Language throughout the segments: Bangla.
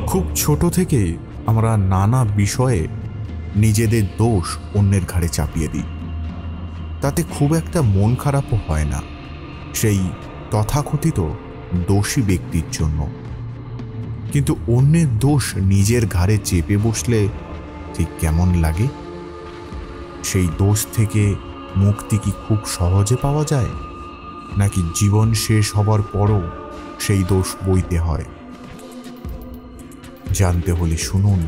খুব ছোট থেকে আমরা নানা বিষয়ে নিজেদের দোষ অন্যের ঘাড়ে চাপিয়ে দিই। তাতে খুব একটা মন খারাপও হয় না সেই তথাকথিত দোষী ব্যক্তির জন্য, কিন্তু অন্যের দোষ নিজের ঘাড়ে চেপে বসলে ঠিক কেমন লাগে? সেই দোষ থেকে মুক্তি কি খুব সহজে পাওয়া যায়, নাকি জীবন শেষ হবার পরও সেই দোষ বইতে হয়? জানতে হলে শুনুন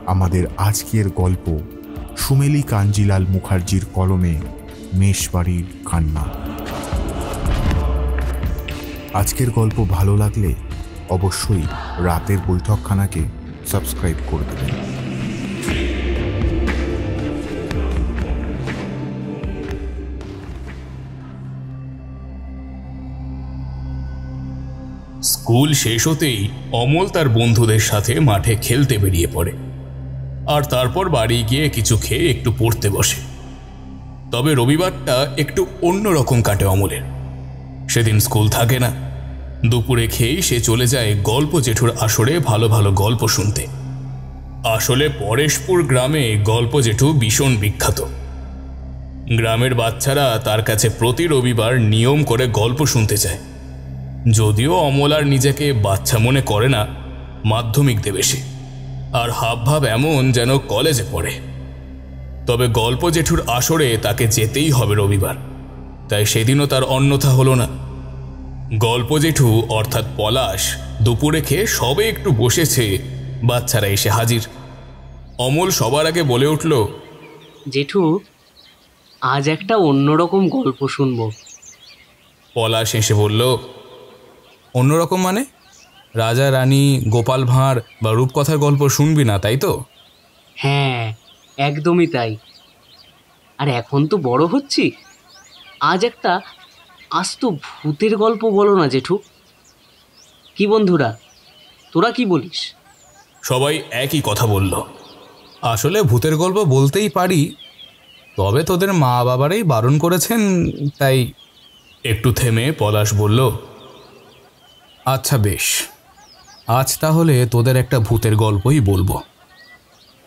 আমাদের আজকের গল্প, সুমেলি কাঞ্জিলাল মুখার্জির কলমে মেষবাড়ির কান্না। আজকের গল্প ভালো লাগলে অবশ্যই রাতের বৈঠকখানাকে সাবস্ক্রাইব করে দেবেন। স্কুল শেষ হতেই অমল তার বন্ধুদের সাথে মাঠে খেলতে বেরিয়ে পড়ে, আর তারপর বাড়ি গিয়ে কিছু খেয়ে একটু পড়তে বসে। তবে রবিবারটা একটু অন্যরকম কাটে অমলের। সেদিন স্কুল থাকে না। দুপুরে খেয়েই সে চলে যায় গল্প জেঠুর আসরে ভালো ভালো গল্প শুনতে। আসলে পরেশপুর গ্রামে গল্প জেঠু ভীষণ বিখ্যাত। গ্রামের বাচ্চারা তার কাছে প্রতি রবিবার নিয়ম করে গল্প শুনতে যায়। যদিও অমল আর নিজেকে বাচ্চা মনে করে না, মাধ্যমিক দেবে সে, আর হাবভাব এমন যেন কলেজে পড়ে। তবে গল্প জেঠুর আসরে তাকে যেতেই হবে রবিবার, তাই সেদিনও তার অন্যথা হলো না। গল্প জেঠু অর্থাৎ পলাশ দুপুরে খেয়ে সবে একটু বসেছে, বাচ্চারা এসে হাজির। অমল সবার আগে বলে উঠল, জেঠু, আজ একটা অন্যরকম গল্প শুনবো। পলাশ এসে বলল, অন্যরকম মানে? রাজা রানী, গোপাল ভাঁড় বা রূপকথার গল্প শুনবি না, তাই তো? হ্যাঁ, একদমই তাই। আর এখন তো বড় হচ্ছি, আজ একটা আস্ত ভূতের গল্প বলো না জেঠু। কি বন্ধুরা, তোরা কি বলিস? সবাই একই কথা বলল। আসলে ভূতের গল্প বলতেই পারি, তবে তোদের মা বাবারাই বারণ করেছেন, তাই। একটু থেমে পলাশ বলল, আচ্ছা বেশ, আজ তাহলে তোদের একটা ভূতের গল্পই বলবো।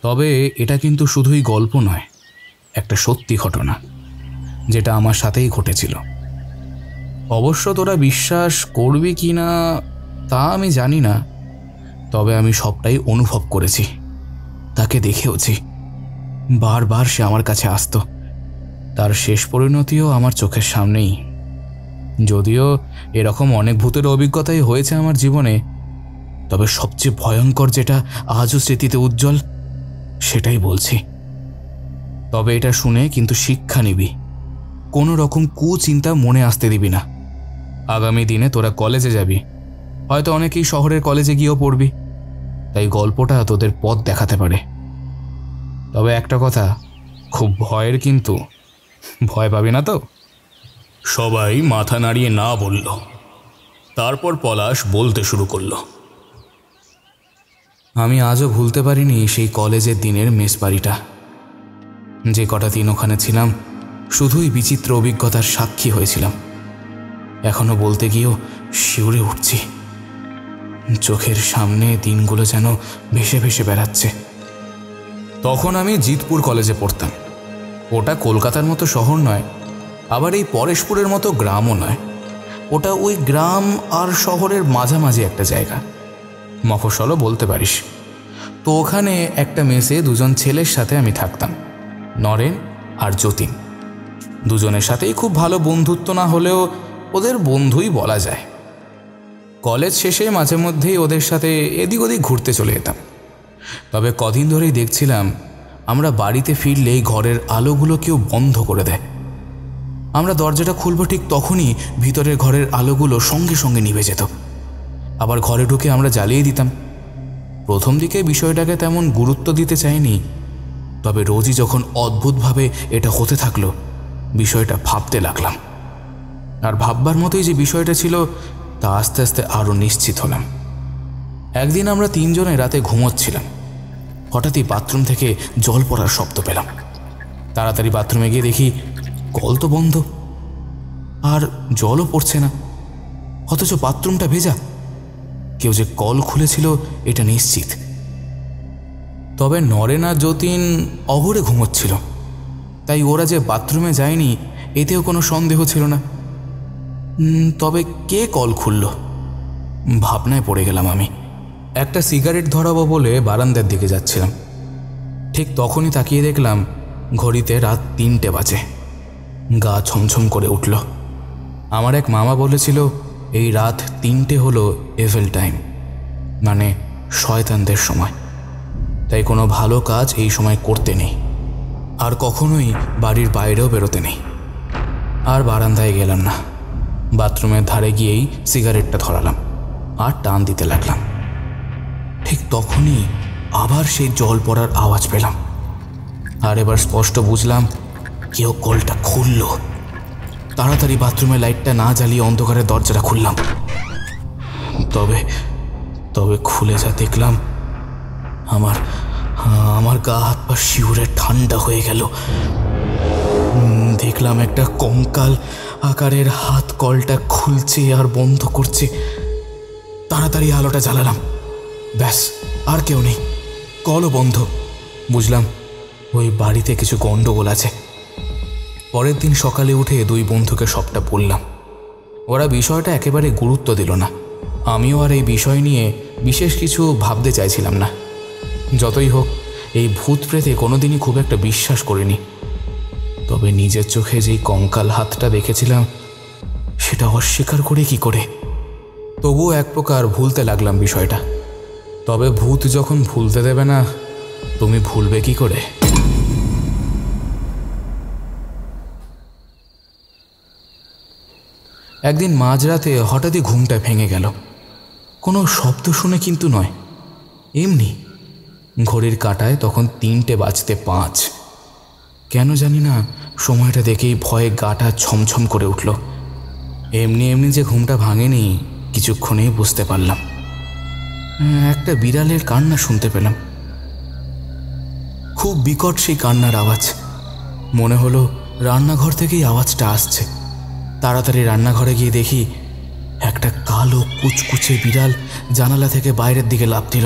তবে এটা কিন্তু শুধুই গল্প নয়, একটা সত্যি ঘটনা, যেটা আমার সাথেই ঘটেছিল। অবশ্য তোরা বিশ্বাস করবি কি না তা আমি জানি না, তবে আমি সবটাই অনুভব করেছি, তাকে দেখেওছি। বারবার সে আমার কাছে আসতো। তার শেষ পরিণতিও আমার চোখের সামনেই। যদিও এরকম অনেক ভূতের অভিজ্ঞতাই হয়েছে আমার জীবনে, তবে সবচেয়ে ভয়ঙ্কর যেটা আজও স্মৃতিতে উজ্জ্বল, সেটাই বলছি। তবে এটা শুনে কিন্তু শিক্ষা নিবি, কোনো রকম কুচিন্তা মনে আসতে দিবি না। আগামী দিনে তোরা কলেজে যাবি, হয়তো অনেকেই শহরের কলেজে গিয়েও পড়বি, তাই গল্পটা তোদের পথ দেখাতে পারে। তবে একটা কথা, খুব ভয়ের, কিন্তু ভয় পাবি না তো? সবাই মাথা নাড়িয়ে না বলল। তারপর পলাশ বলতে শুরু করল, আমি আজও ভুলতে পারিনি সেই কলেজের দিনের মেসবাড়িটা। যে কটা দিন ওখানে ছিলাম, শুধুই বিচিত্র অভিজ্ঞতার সাক্ষী হয়েছিলাম। এখনো বলতে গিয়েও শিউরে উঠছি। চোখের সামনে দিনগুলো যেন ভেসে ভেসে বেড়াচ্ছে। তখন আমি জিতপুর কলেজে পড়তাম। ওটা কলকাতার মতো শহর নয়, আবার এই পরেশপুরের মতো গ্রামও নয়। ওটা ওই গ্রাম আর শহরের মাঝামাঝি একটা জায়গা, মফস্বলও বলতে পারিস। তো ওখানে একটা মেসে দুজন ছেলের সাথে আমি থাকতাম, নরেন আর যতীন। দুজনের সাথেই খুব ভালো বন্ধুত্ব না হলেও ওদের বন্ধুই বলা যায়। কলেজ শেষে মাঝে মধ্যেই ওদের সাথে এদিক ওদিক ঘুরতে চলে যেতাম। তবে কদিন ধরেই দেখছিলাম আমরা বাড়িতে ফিরলেই ঘরের আলোগুলো কেউ বন্ধ করে দেয়। আমরা দরজাটা খুলব ঠিক তখনই ভিতরের ঘরের আলোগুলো সঙ্গে সঙ্গে নিভে যেত। আবার ঘরে ঢুকে আমরা জ্বালিয়ে দিতাম। প্রথম দিকে বিষয়টাকে তেমন গুরুত্ব দিতে চাইনি, তবে রোজই যখন অদ্ভুতভাবে এটা হতে থাকলো, বিষয়টা ভাবতে লাগলাম। আর ভাববার মতোই যে বিষয়টা ছিল তা আস্তে আস্তে আরও নিশ্চিত হলাম। একদিন আমরা তিনজনে রাতে ঘুমোচ্ছিলাম, হঠাৎই বাথরুম থেকে জল পড়ার শব্দ পেলাম। তাড়াতাড়ি বাথরুমে গিয়ে দেখি কল তো বন্ধ, আর জলও পড়ছে না, অথচ বাথরুমটা ভেজা। কেউ যে কল খুলেছিল এটা নিশ্চিত। তবে নরেন আর যতীন অঘরে ঘুমোচ্ছিল, তাই ওরা যে বাথরুমে যায়নি এতেও কোনো সন্দেহ ছিল না। তবে কে কল খুলল ভাবনায় পড়ে গেলাম আমি। একটা সিগারেট ধরাবো বলে বারান্দার দিকে যাচ্ছিলাম, ঠিক তখনই তাকিয়ে দেখলাম ঘড়িতে রাত 3টে বাজে। গা ছমছম করে উঠল। আমার এক মামা বলেছিল এই রাত 3টে হলো এভেল টাইম, মানে শয়তানদের সময়। তাই কোনো ভালো কাজ এই সময় করতে নেই, আর কখনোই বাড়ির বাইরেও বেরোতে নেই। আর বারান্দায় গেলাম না, বাথরুমের ধারে গিয়েই সিগারেটটা ধরালাম আর টান দিতে লাগলাম। ঠিক তখনই আবার সেই জল পড়ার আওয়াজ পেলাম, আর এবার স্পষ্ট বুঝলাম কেউ কলটা খুলল। তাড়াতাড়ি বাথরুমের লাইটটা না জ্বালিয়ে অন্ধকারের দরজাটা খুললাম। তবে তবে খুলে যা দেখলাম, আমার গা হাত পা শিউরে ঠান্ডা হয়ে গেল। দেখলাম একটা কঙ্কাল আকারের হাত কলটা খুলছে আর বন্ধ করছে। তাড়াতাড়ি আলোটা জ্বালালাম, ব্যাস আর কেউ নেই, কলও বন্ধ। বুঝলাম ওই বাড়িতে কিছু গন্ডগোল আছে। পরের দিন সকালে উঠে 2 বন্ধুকে সবটা বললাম। ওরা বিষয়টা একেবারে গুরুত্ব দিল না। আমিও আর এই বিষয় নিয়ে বিশেষ কিছু ভাবতে চাইছিলাম না। যতই হোক, এই ভূত প্রেতে কোনোদিনই খুব একটা বিশ্বাস করিনি। তবে নিজের চোখে যেই কঙ্কাল হাতটা দেখেছিলাম সেটা অস্বীকার করে কি করে? তবুও এক প্রকার ভুলতে লাগলাম বিষয়টা। তবে ভূত যখন ভুলতে দেবে না, তুমি ভুলবে কি করে? একদিন মাঝরাতে হঠাৎই ঘুমটা ভেঙে গেল। কোনো শব্দ শুনে কিন্তু নয়, এমনি। ঘড়ির কাঁটায় তখন 3টে বাজতে 5। কেন জানি না সময়টা দেখেই ভয়ে গাটা ছমছম করে উঠল। এমনি এমনি যে ঘুমটা ভাঙেনি কিছুক্ষণেই বুঝতে পারলাম। একটা বিড়ালের কান্না শুনতে পেলাম, খুব বিকট সেই কান্নার আওয়াজ। মনে হলো রান্নাঘর থেকেই আওয়াজটা আসছে। তাড়াতাড়ি রান্নাঘরে গিয়ে দেখি একটা কালো কুচকুচে বিড়াল জানালা থেকে বাইরের দিকে লাফ দিল।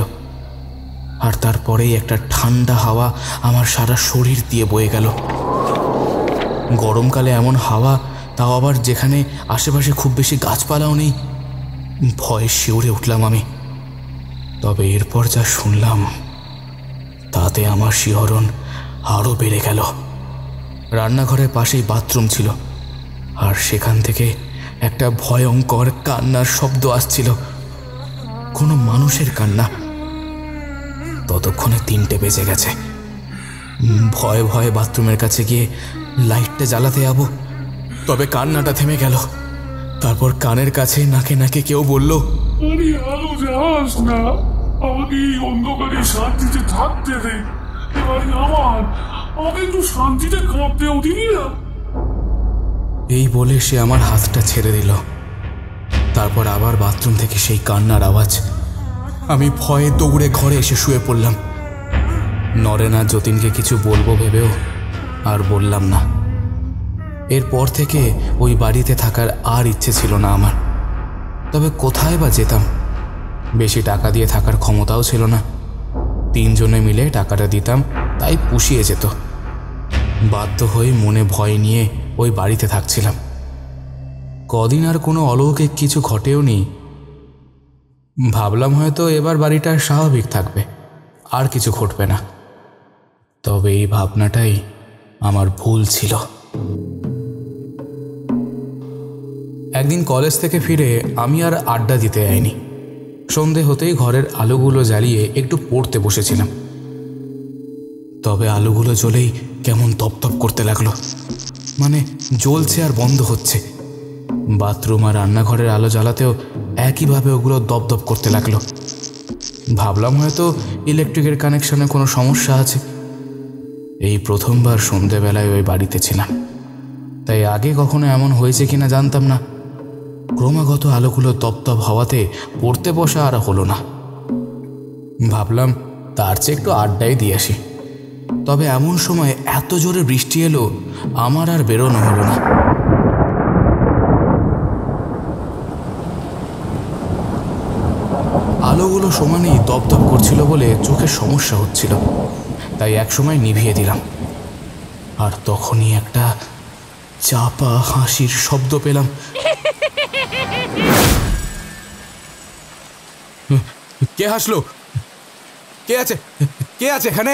আর তারপরেই একটা ঠান্ডা হাওয়া আমার সারা শরীর দিয়ে বয়ে গেল। গরমকালে এমন হাওয়া, তাও আবার যেখানে আশেপাশে খুব বেশি গাছপালাও নেই। ভয়ে শিউরে উঠলাম আমি। তবে এরপর যা শুনলাম তাতে আমার শিহরণ আরও বেড়ে গেল। রান্নাঘরের পাশেই বাথরুম ছিল, আর সেখান থেকে একটা ভয়ঙ্কর কান্নার শব্দ আসছিল, কোনো মানুষের কান্না। ততক্ষণে 3টে বেজে গেছে। ভয়ে ভয়ে বাথরুমের কাছে গিয়ে লাইটটা জ্বালাতে যাবো, তবে কান্নাটা থেমে গেল। তারপর কানের কাছে নাকে নাকে কেউ বলল, আরে আলো জ্বালাস না, আমাকে এই অন্ধকারে শান্তিতে থাকতে দে। এবারে আমাকে একটু শান্তিতে কাঁপতেও দিবি না। এই বলে সে আমার হাতটা ছেড়ে দিল। তারপর আবার বাথরুম থেকে সেই কান্নার আওয়াজ। আমি ভয়ে দৌড়ে ঘরে এসে শুয়ে পড়লাম। নরেন আর যতীনকে কিছু বলবো ভেবেও আর বললাম না। এরপর থেকে ওই বাড়িতে থাকার আর ইচ্ছে ছিল না আমার। তবে কোথায় বা যেতাম? বেশি টাকা দিয়ে থাকার ক্ষমতাও ছিল না। 3 জনে মিলে টাকাটা দিতাম, তাই পুষিয়ে যেত। বাধ্য হয়ে মনে ভয় নিয়ে ওই বাড়িতে থাকছিলাম। কদিন আর কোনো অলৌকিক কিছু ঘটেও নি। ভাবলাম হয়তো এবার বাড়িটা স্বাভাবিক থাকবে, আর কিছু ঘটবে না। তবে এই ভাবনাটাই আমার ভুল ছিল। একদিন কলেজ থেকে ফিরে আমি আর আড্ডা দিতে যাইনি। সন্ধে হতেই ঘরের আলোগুলো জ্বালিয়ে একটু পড়তে বসেছিলাম। তবে আলোগুলো জ্বলেই কেমন তপতপ করতে লাগলো, মানে জ্বলছে আর বন্ধ হচ্ছে। বাথরুম আর রান্নাঘরের আলো জ্বালাতেও একইভাবে ওগুলো দপদপ করতে লাগলো। ভাবলাম হয়তো ইলেকট্রিকের কানেকশনে কোনো সমস্যা আছে। এই প্রথমবার সন্ধেবেলায় ওই বাড়িতে ছিলাম, তাই আগে কখনো এমন হয়েছে কিনা জানতাম না। ক্রমাগত আলোগুলো তপতপ হওয়াতে পড়তে বসা আর হলো না। ভাবলাম তার চেয়ে একটু আড্ডাই দিয়ে আসি। তবে এমন সময় এত জোরে বৃষ্টি এলো, আমার আর বেরোনো হলো না। আলোগুলো সমানেই দপদপ করছিল বলে চোখের সমস্যা হচ্ছিল, তাই একসময় নিভিয়ে দিলাম। আর তখনই একটা চাপা হাসির শব্দ পেলাম। কে হাসলো? কে আছে? কে আছে এখানে?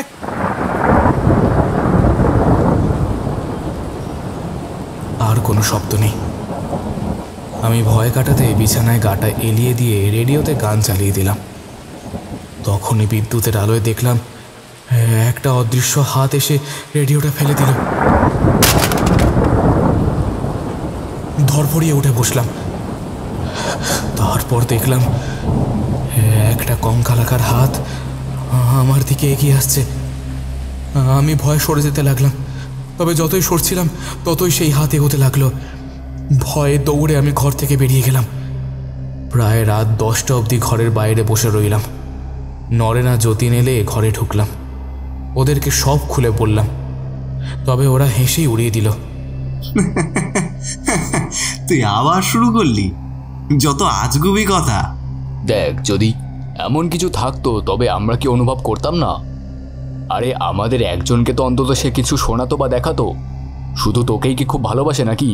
আর কোনো শব্দ নেই। আমি ভয় কাটাতে বিছানায় গাটা এলিয়ে দিয়ে রেডিওতে গান চালিয়ে দিলাম। তখনই বিদ্যুতের আলোয় দেখলাম একটা অদৃশ্য হাত এসে রেডিওটা ফেলে দিল। ধরপড়িয়ে উঠে বসলাম। তারপর দেখলাম একটা কঙ্কালাকার হাত আমার দিকে এগিয়ে আসছে। আমি ভয়ে সরে যেতে লাগলাম, তবে যতই সরছিলাম ততই সেই হাত এগোতে লাগলো। ভয়ে দৌড়ে আমি ঘর থেকে বেরিয়ে গেলাম। প্রায় রাত 10টা অবধি ঘরের বাইরে বসে রইলাম। নরেন আর যতীন এলে ঘরে ঢুকলাম। ওদেরকে সব খুলে বললাম, তবে ওরা হেসেই উড়িয়ে দিল। তুই আবার শুরু করলি? যত আজগুবি কথা। দেখ, যদি এমন কিছু থাকতো তবে আমরা কি অনুভব করতাম না? আরে আমাদের একজনকে তো অন্তত সে কিছু শোনাতো বা দেখাতো। শুধু তোকেই কি খুব ভালোবাসে নাকি?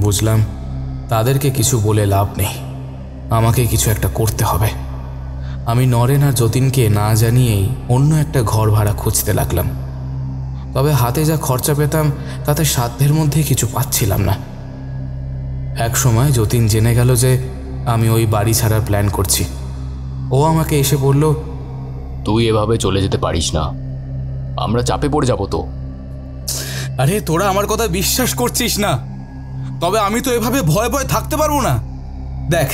বুঝলাম তাদেরকে কিছু বলে লাভ নেই, আমাকে কিছু একটা করতে হবে। আমি নরেন আর যতীনকে না জানিয়েই অন্য একটা ঘর ভাড়া খুঁজতে লাগলাম। তবে হাতে যা খরচা পেতাম তাতে সাধ্যের মধ্যে কিছু পাচ্ছিলাম না। এক সময় যতীন জেনে গেল যে আমি ওই বাড়ি ছাড়ার প্ল্যান করছি। ও আমাকে এসে বলল, তুই এভাবে চলে যেতে পারিস না, আমরা চাপে পড়ে যাব তো। আরে তোরা আমার কথা বিশ্বাস করছিস না, তবে আমি তো এভাবে ভয়ে ভয়ে থাকতে পারবো না। দেখ,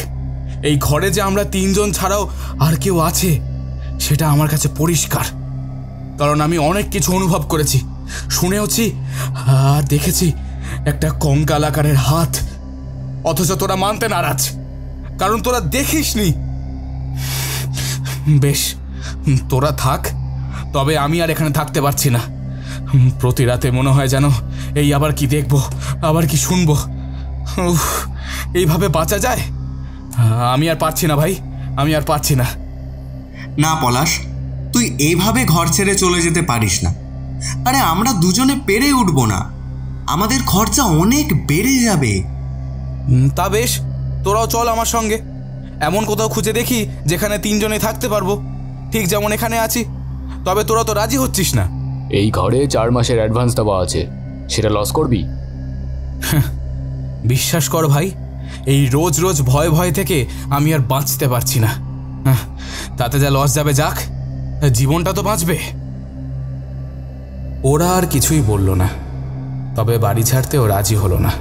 এই ঘরে যে আমরা 3 জন ছাড়াও আর কেউ আছে সেটা আমার কাছে পরিষ্কার, কারণ আমি অনেক কিছু অনুভব করেছি, শুনেওছি আর দেখেছি একটা কঙ্কাল আকারের হাত। অথচ তোরা মানতে নারাজ, কারণ তোরা দেখিসনি। বেশ, তোরা থাক, তবে আমি আর এখানে থাকতে পারছি না। প্রতি রাতে মনে হয় যেন এই আবার কি দেখব, আবার কি শুনবো। এইভাবে বাঁচা যায়? আমি আর পারছি না ভাই, আমি আর পারছি না। না পলাশ, তুই এইভাবে ঘর ছেড়ে চলে যেতে পারিস না। আরে আমরা দুজনে পেরে উঠবো না, আমাদের খরচা অনেক বেড়ে যাবে। তা বেশ, তোরাও চল আমার সঙ্গে। এমন কোথাও খুঁজে দেখি যেখানে 3 জনে থাকতে পারবো, ঠিক যেমন এখানে আছি। তবে তোরা তো রাজি হচ্ছিস না। এই ঘরে 4 মাসের অ্যাডভান্স দেওয়া আছে, সেটা লস করবি? বিশ্বাস কর ভাই, এই রোজ রোজ ভয় ভয় থেকে আমি আর বাঁচতে পারছি না। তাতে যা লস যাবে যাক, জীবনটা তো বাঁচবে। ওরা আর কিছুই বলল না, তবে বাড়ি ছাড়তেও রাজি হলো না।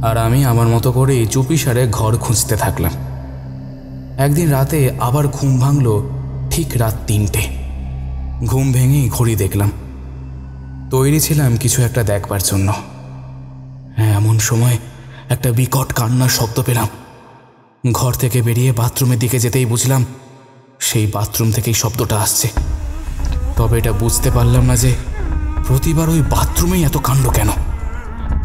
আর আমি আমার মতো করে চুপিসারে ঘর খুঁজতে থাকলাম। একদিন রাতে আবার ঘুম ভাঙল ঠিক রাত 3টে। ঘুম ভেঙেই ঘড়ি দেখলাম। তৈরি ছিলাম কিছু একটা দেখবার জন্য। এমন সময় একটা বিকট কান্নার শব্দ পেলাম। ঘর থেকে বেরিয়ে বাথরুমের দিকে যেতেই বুঝলাম সেই বাথরুম থেকেই শব্দটা আসছে। তবে এটা বুঝতে পারলাম না যে প্রতিবার ওই বাথরুমেই এত কাণ্ড কেন,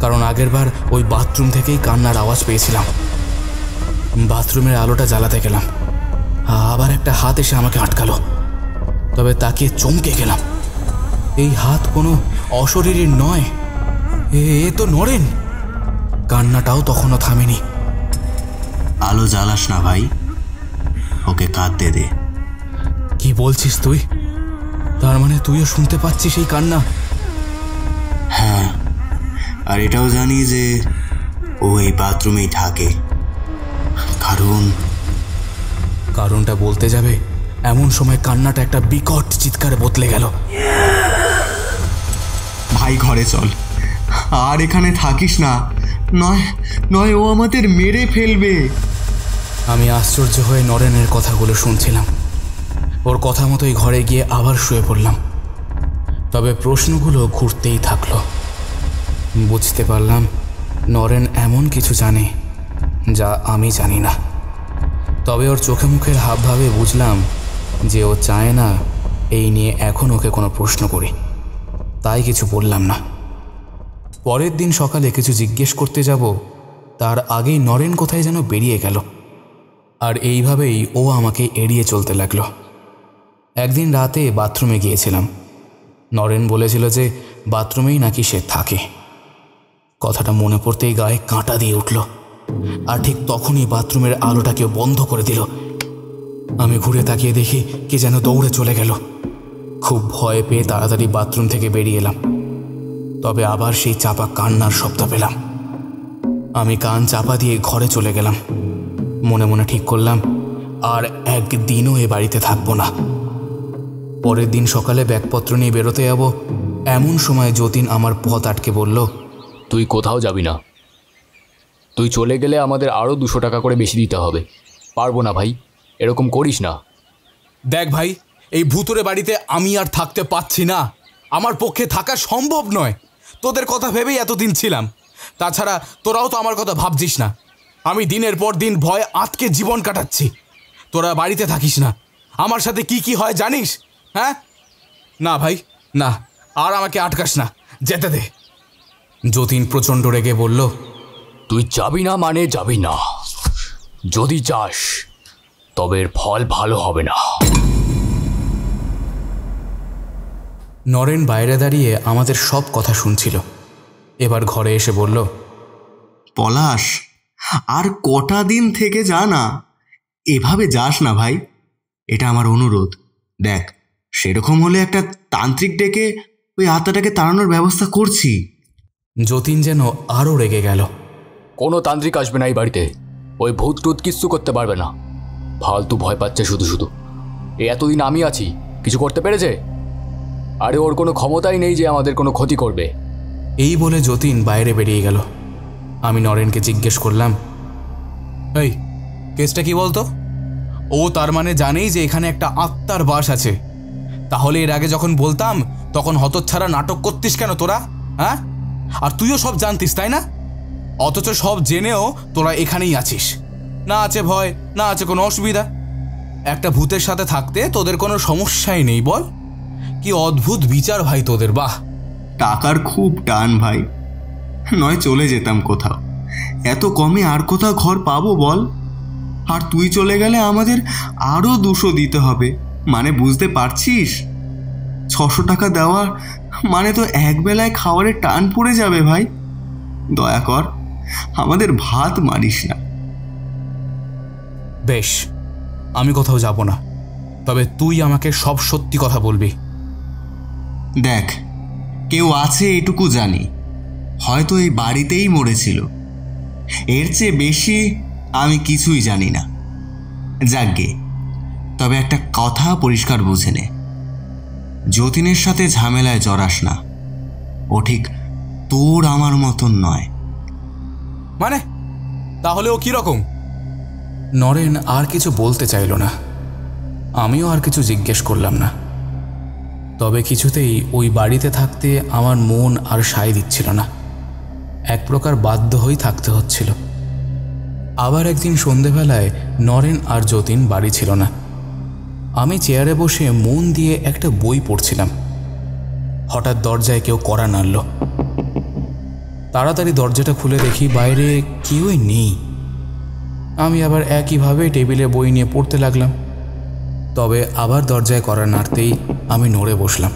কারণ আগেরবার ওই বাথরুম থেকেই কান্নার আওয়াজ পেয়েছিলাম। বাথরুমের আলোটা জ্বালাতে গেলাম, আবার একটা হাত এসে আমাকে আটকালো। তবে তাকিয়ে চমকে গেলাম, এই হাত কোনো অশরীরীর নয়, এ তো নরেন। কান্নাটাও তখনও থামেনি। আলো জ্বালাস না ভাই, ওকে কাঁদতে দে। কি বলছিস তুই? তার মানে তুইও শুনতে পাচ্ছিস এই কান্না? হ্যাঁ, আর এটাও জানি যে ও এই বাথরুমেই থাকে। কারণটা বলতে যাবে এমন সময় কান্নাটা একটা বিকট চিৎকারে বদলে গেল। ভাই ঘরে চল, আর এখানে থাকিস না, নয় নয় ও আমাদের মেরে ফেলবে। আমি আশ্চর্য হয়ে নরেনের কথাগুলো শুনছিলাম। ওর কথা মতোই ঘরে গিয়ে আবার শুয়ে পড়লাম। তবে প্রশ্নগুলো ঘুরতেই থাকলো। বুঝতে পারলাম নরেন এমন কিছু জানে যা আমি জানি না। তবে ওর চোখে মুখের হাবভাবে বুঝলাম যে ও চায় না এই নিয়ে এখন ওকে কোনো প্রশ্ন করি, তাই কিছু বললাম না। পরের দিন সকালে কিছু জিজ্ঞেস করতে যাব, তার আগেই নরেন কোথায় যেন বেরিয়ে গেল। আর এইভাবেই ও আমাকে এড়িয়ে চলতে লাগলো। একদিন রাতে বাথরুমে গিয়েছিলাম। নরেন বলেছিল যে বাথরুমেই নাকি সে থাকে। কথাটা মনে পড়তেই গায়ে কাঁটা দিয়ে উঠল। আর ঠিক তখনই বাথরুমের আলোটা কেউ বন্ধ করে দিল। আমি ঘুরে তাকিয়ে দেখি কে যেন দৌড়ে চলে গেল। খুব ভয় পেয়ে তাড়াতাড়ি বাথরুম থেকে বেরিয়ে এলাম। তবে আবার সেই চাপা কান্নার শব্দ পেলাম। আমি কান চাপা দিয়ে ঘরে চলে গেলাম। মনে মনে ঠিক করলাম আর একদিনও এ বাড়িতে থাকবো না। পরের দিন সকালে ব্যাগপত্র নিয়ে বেরোতে যাব, এমন সময় যতীন আমার পথ আটকে বলল, তুই কোথাও যাবি না। তুই চলে গেলে আমাদের আরও 200 টাকা করে বেশি দিতে হবে। পারবো না ভাই, এরকম করিস না। দেখ ভাই, এই ভুতুরে বাড়িতে আমি আর থাকতে পাচ্ছি না। আমার পক্ষে থাকা সম্ভব নয়। তোদের কথা ভেবেই এতদিন ছিলাম। তাছাড়া তোরাও তো আমার কথা ভাবছিস না। আমি দিনের পর দিন ভয় আটকে জীবন কাটাচ্ছি। তোরা বাড়িতে থাকিস না। আমার সাথে কি কি হয় জানিস? হ্যাঁ, না ভাই না, আর আমাকে আটকাস না, যেতে দে। যতীন প্রচণ্ড রেগে বলল, তুই যাবি না মানে যাবি না। যদি চাস তবে এর ফল ভালো হবে না। নরেন বাইরে দাঁড়িয়ে আমাদের সব কথা শুনছিল। এবার ঘরে এসে বলল, পলাশ, আর কটা দিন থেকে যা না। এভাবে যাস না ভাই, এটা আমার অনুরোধ। দেখ, সেরকম হলে একটা তান্ত্রিক ডেকে ওই আত্মাটাকে তাড়ানোর ব্যবস্থা করছি। যতীন যেন আরও রেগে গেল। কোনো তান্ত্রিক আসবে না এই বাড়িতে। ওই ভূত টুত কিচ্ছু করতে পারবে না। ফালতু ভয় পাচ্ছে শুধু শুধু। এতদিন আমি আছি, কিছু করতে পেরেছে? আরে ওর কোনো ক্ষমতাই নেই যে আমাদের কোনো ক্ষতি করবে। এই বলে যতীন বাইরে বেরিয়ে গেল। আমি নরেনকে জিজ্ঞেস করলাম, এই কেসটা কি বলতো? ও তার মানে জানেই যে এখানে একটা আত্মার বাস আছে। তাহলে এর আগে যখন বলতাম তখন হতচ্ছাড়া নাটক করতিস কেন তোরা? হ্যাঁ, আর তুইও সব জানতিস তাই না? অথচ সব জেনেও তোরা এখানেই আছিস। না আছে ভয়, না আছে কোনো অসুবিধা। একটা ভূতের সাথে থাকতে তোদের কোনো সমস্যাই নেই। বল, কি অদ্ভুত বিচার ভাই তোদের। বাহ, টাকার খুব টান ভাই, নয় চলে যেতাম কোথাও। এত কমে আর কোথাও ঘর পাবো বল? আর তুই চলে গেলে আমাদের আরও 200 দিতে হবে। মানে বুঝতে পারছিস? 600 টাকা দেওয়া মানে তো একবেলায় খাবারের টান পড়ে যাবে ভাই। দয়া কর, আমাদের ভাত মারিস না। বেশ, আমি কোথাও যাব না। তবে তুই আমাকে সব সত্যি কথা বলবি। দেখ, কেউ আছে এটুকু জানি, হয়তো এই বাড়িতেই মরেছিল। এর চেয়ে বেশি আমি কিছুই জানি না। যাকগে, তবে একটা কথা পরিষ্কার বুঝে নে, যতীনের সাথে ঝামেলায় জড়াস না। ও ঠিক তোর আমার মতন নয়। মানে তাহলে ও কিরকম? নরেন আর কিছু বলতে চাইল না। আমিও আর কিছু জিজ্ঞেস করলাম না। তবে কিছুতেই ওই বাড়িতে থাকতে আমার মন আর সায় দিচ্ছিল না। এক প্রকার বাধ্য হয়েই থাকতে হচ্ছিল। আবার একদিন সন্ধেবেলায় নরেন আর যতীন বাড়ি ছিল না। আমি চেয়ারে বসে মন দিয়ে একটা বই পড়ছিলাম। হঠাৎ দরজায় কেউ কড়া নাড়ল। তাড়াতাড়ি দরজাটা খুলে দেখি বাইরে কেউই নেই। আমি আবার একইভাবে টেবিলে বই নিয়ে পড়তে লাগলাম। তবে আবার দরজায় কড়া নাড়তেই আমি নড়ে বসলাম।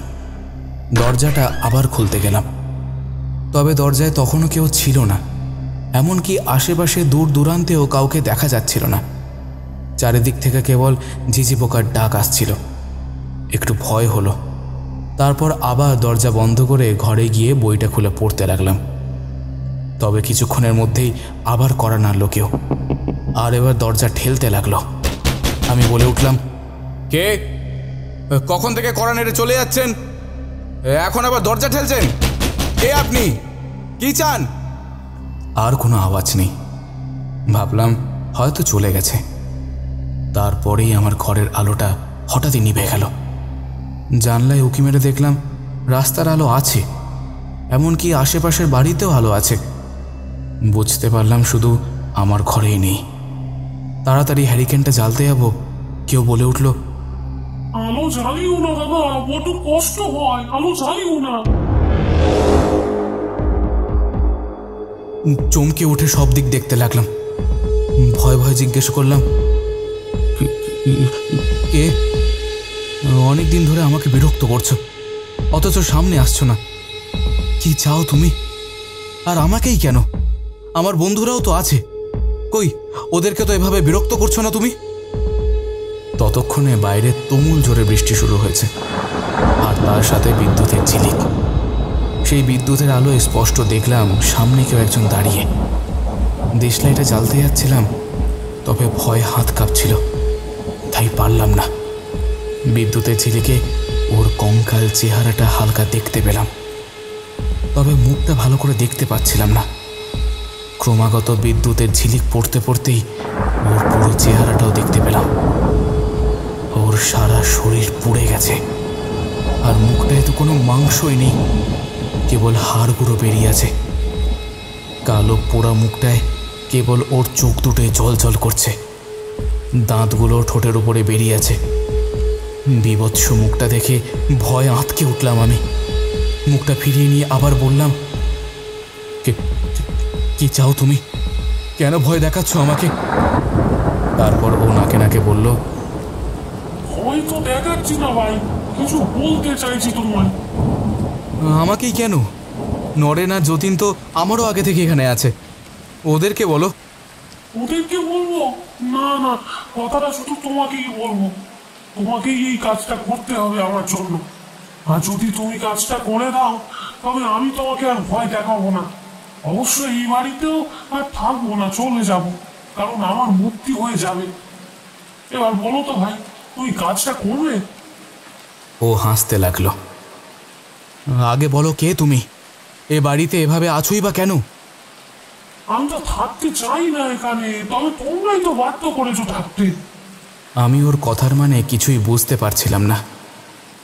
দরজাটা আবার খুলতে গেলাম। তবে দরজায় তখনও কেউ ছিল না। এমনকি আশেপাশে দূর দূরান্তেও কাউকে দেখা যাচ্ছিল না। চারিদিক থেকে কেবল ঝিঝি পোকার ডাক আসছিল। একটু ভয় হলো। তারপর আবার দরজা বন্ধ করে ঘরে গিয়ে বইটা খুলে পড়তে লাগলাম। তবে কিছুক্ষণের মধ্যেই আবার কড়া নাড়ল কেউ। আর এবার দরজা ঠেলতে লাগলো। আমি বলে উঠলাম, কে? কখন থেকে কড়া নেড়ে চলে যাচ্ছেন, এখন আবার দরজা ঠেলছেন? কে আপনি? কি চান? আর কোনো আওয়াজ নেই। ভাবলাম হয়তো চলে গেছে। তারপরেই আমার ঘরের আলোটা হঠাৎই নিভে গেল। জানলায় উঁকি মেরে দেখলাম রাস্তার আলো আছে, এমনকি আশেপাশের বাড়িতেও আলো আছে। বুঝতে পারলাম শুধু আমার ঘরেই নেই। তাড়াতাড়ি হ্যারিকেনটা জ্বালতে যাব, কেউ বলে উঠল, আলো জ্বালিও না দাদা, বড্ড কষ্ট হয়, আলো জ্বালিও না। চমকে উঠে সব দিক দেখতে লাগলাম। ভয় ভয় জিজ্ঞেস করলাম, কে? অনেক দিন ধরে আমাকে বিরক্ত করছো, অথচ সামনে আসছো না। কি চাও তুমি? আর আমাকেই কেন? আমার বন্ধুরাও তো আছে, কই ওদেরকে তো এভাবে বিরক্ত করছো না তুমি? ততক্ষণে বাইরে তুমুল জোরে বৃষ্টি শুরু হয়েছে, আর তার সাথে বিদ্যুতের ঝিলিক। সেই বিদ্যুতের আলোয় স্পষ্ট দেখলাম সামনে কেউ একজন দাঁড়িয়ে। দেশলাইটা জ্বালতে যাচ্ছিলাম, তবে ভয়ে হাত কাঁপছিল, তাই পারলাম না। বিদ্যুতের ঝিলিকে ওর কঙ্কাল চেহারাটা হালকা দেখতে পেলাম, তবে মুখটা ভালো করে দেখতে পাচ্ছিলাম না। ক্রমাগত বিদ্যুতের ঝিলিক পড়তে পড়তেই ওর পুরো চেহারাটাও দেখতে পেলাম। ওর সারা শরীর পুড়ে গেছে, আর মুখটায় তো কোনো মাংসই নেই, কেবল হাড়গুলো বেরিয়ে আছে। কালো পোড়া মুখটায় কেবল ওর চোখ দুটোয় জল জল করছে, দাঁতগুলো ঠোঁটের উপরে বেরিয়ে আছে। বীভৎস মুখটা দেখে ভয় আঁতকে উঠলাম আমি। মুখটা ফিরিয়ে নিয়ে আবার বললাম, কি চাও তুমি? কেন ভয় দেখাচ্ছ আমাকে? তারপর ও নাকে নাকে বলল, ভয় তো দেখাচ্ছি না ভাই, কিছু বলতে চাইছি তোমায়। আমাকেই কেন? নরেন আর যতীন তো আমারও আগে থেকে এখানে আছে, ওদেরকে বলো। ওদেরকে বলবো? না না, কথাটা শুধু তোমাকেই বলবো। তোমাকেই এই কাজটা করতে হবে আমার জন্য। আর যদি তুমি কাজটা করে দাও, তবে আমি তোমাকে আর ভয় দেখাবো না। অবশ্যই এই বাড়িতেও আর থাকবো না, চলে যাব, কারণ আমার মুক্তি হয়ে যাবে। এবার বলো তো ভাই, তুমি কাজটা করবে? ও হাসতে লাগলো। আগে বলো, কে তুমি? এ বাড়িতে এভাবে আছোই বা কেন? আমি তো থাকতে চাই না এখানে, তবে তোমরাই তো বাধ্য করেছো থাকতে। আমি ওর কথার মানে কিছুই বুঝতে পারছিলাম না।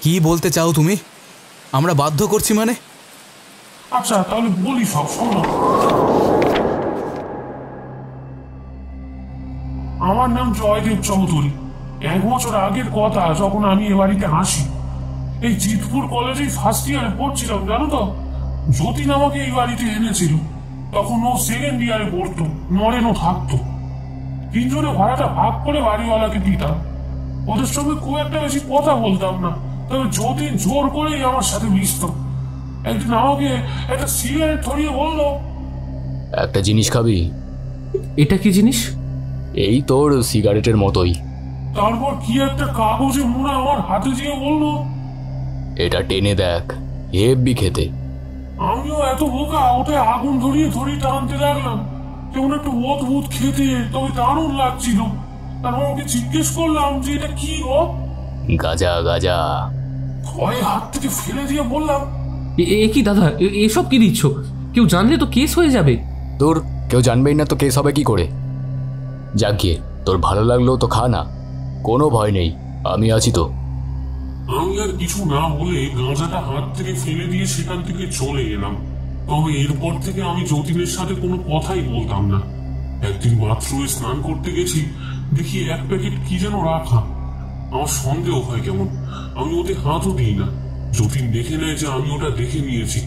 কি বলতে চাও তুমি? আমরা বাধ্য করছি মানে? আচ্ছা তাহলে বলি সব, শোনো। আমার নাম জয়দেব চৌধুরী। 1 বছর আগের কথা, যখন আমি এ বাড়িতে আসি, এই জিতপুর কলেজে ফার্স্ট ইয়ারে পড়ছিলাম, জানো তো। যতীন আমাকে এই বাড়িতে এনেছিল, তখন ও 2nd ইয়ারে পড়তো, নরেনও থাকতো। 3 জনে ভাড়াটা ভাগ করে বাড়িওয়ালাকে দিতাম। ওদের সঙ্গে খুব একটা বেশি কথা বলতাম না, তবে যতীন জোর করেই আমার সাথে মিশত। একদিন আমাকে একটা সিগারেট ধরিয়ে বললো, একটা জিনিস খাবি? এটা কি জিনিস? এই তোর সিগারেটের মতোই। তারপর কি একটা কাগজে মোড়া আমার হাতে দিয়ে বললো, এটা টেনে দেখ, হেব্বি খেতে। আমিও এত বোকা, ওটা আগুন ধরিয়ে টানতে লাগলাম। কেমন একটু অদ্ভুত খেতে, তবে দারুণ লাগছিল। তারপর ওকে জিজ্ঞেস করলাম যে এটা কি গো? গাজা গাজা। ভয়ে হাত থেকে ফেলে দিয়ে বললাম, এ কি দাদা, এসব কি দিচ্ছ? কেউ জানলে তো কেস হয়ে যাবে। তোর কেউ জানবেই না তো কেস হবে কি করে? যাক গিয়ে, তোর ভালো লাগলো তো খা না, কোনো ভয় নেই, আমি আছি তো। আমি আর কিছু না বলে গাঁজাটা হাত থেকে ফেলে দিয়ে সেখান থেকে চলে এলাম। তবে এরপর থেকে আমি যতীনের সাথে কোনো কথাই বলতাম না। একদিন বাথরুমে স্নান করতে গেছি, দেখি 1 প্যাকেট কি যেন রাখা। আমার সন্দেহ হয় কেমন, আমি ওতে হাতও দিই না। যতীন দেখে নেয় যে আমি ওটা দেখে নিয়েছি।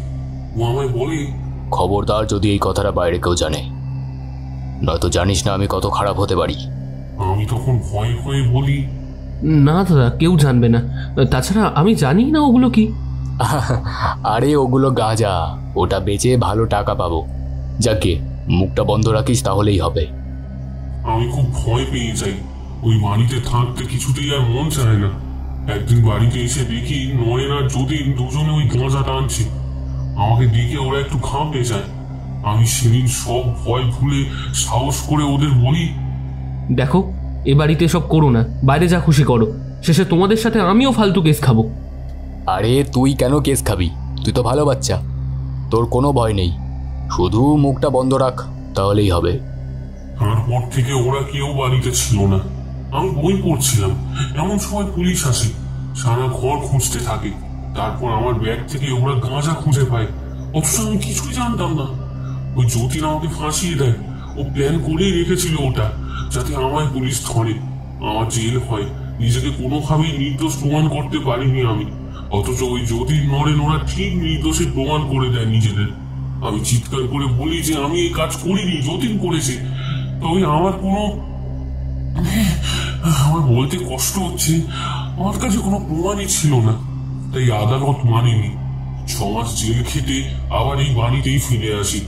ও আমায় বলে, খবরদার যদি এই কথাটা বাইরে কেউ জানে, নয়তো জানিস না আমি কত খারাপ হতে পারি। আমি তখন ভয়ে ভয়ে বলি, না দাদা, কেউ জানবে না। তাছাড়া আমি জানি না ওগুলো কি। আরে ওগুলো গাঁজা, ওটা বেচে ভালো টাকা পাবো। যাকে মুখটা বন্ধ রাখিস তাহলেই হবে। আমি খুব ভয় পেয়ে যাই। ওই বাড়িতে থাকতে কিছুতেই আর মন চায় না। একদিন বাড়িতে এসে দেখি নয়ন আর যতীন দুজনে ওই গাঁজা টানছে। আমাকে দেখে ওরা একটু ঘামতে যায়। আমি সেদিন সব ভয় ভুলে সাহস করে ওদের বলি, দেখো, এ বাড়িতে সব করো না, বাইরে যা খুশি করো। শেষে তোমাদের সাথে আমিও ফালতু কেস খাবো। আরে তুই কেন কেস খাবি? তুই তো ভালো বাচ্চা, তোর কোনো ভয় নেই, শুধু মুখটা বন্ধ রাখ তাহলেই হবে। তারপর থেকে ওরা কেউ বাড়িতে ছিল না। আমি বই পড়ছিলাম, এমন সময় পুলিশ আসে, সারা ঘর খুঁজতে থাকে। তারপর আমার ব্যাগ থেকে ওরা গাঁজা খুঁজে পায়, অথচ আমি কিছুই জানতাম না। ওই যতীন আমাকে ফাঁসিয়ে দেয়। ও প্ল্যান করেই রেখেছিল ওটা, যাতে আমায় পুলিশ ধরে, আমার জেল হয়। নিজেকে কোনোভাবেই নির্দোষ প্রমাণ করতে পারিনি আমি, অথচ ওই যতীন নরেন ওরা ঠিক নির্দোষে প্রমাণ করে দেয় নিজেদের। আমি চিৎকার করে বলি যে আমি এই কাজ করিনি, যতীন করেছে। তবে আমার কোনো আমার বলতে কষ্ট হচ্ছে, আমার কাছে কোনো প্রমাণই ছিল না, তাই আদালত মানেনি। 6 মাস জেল খেটে আবার এই বাড়িতেই ফিরে আসি।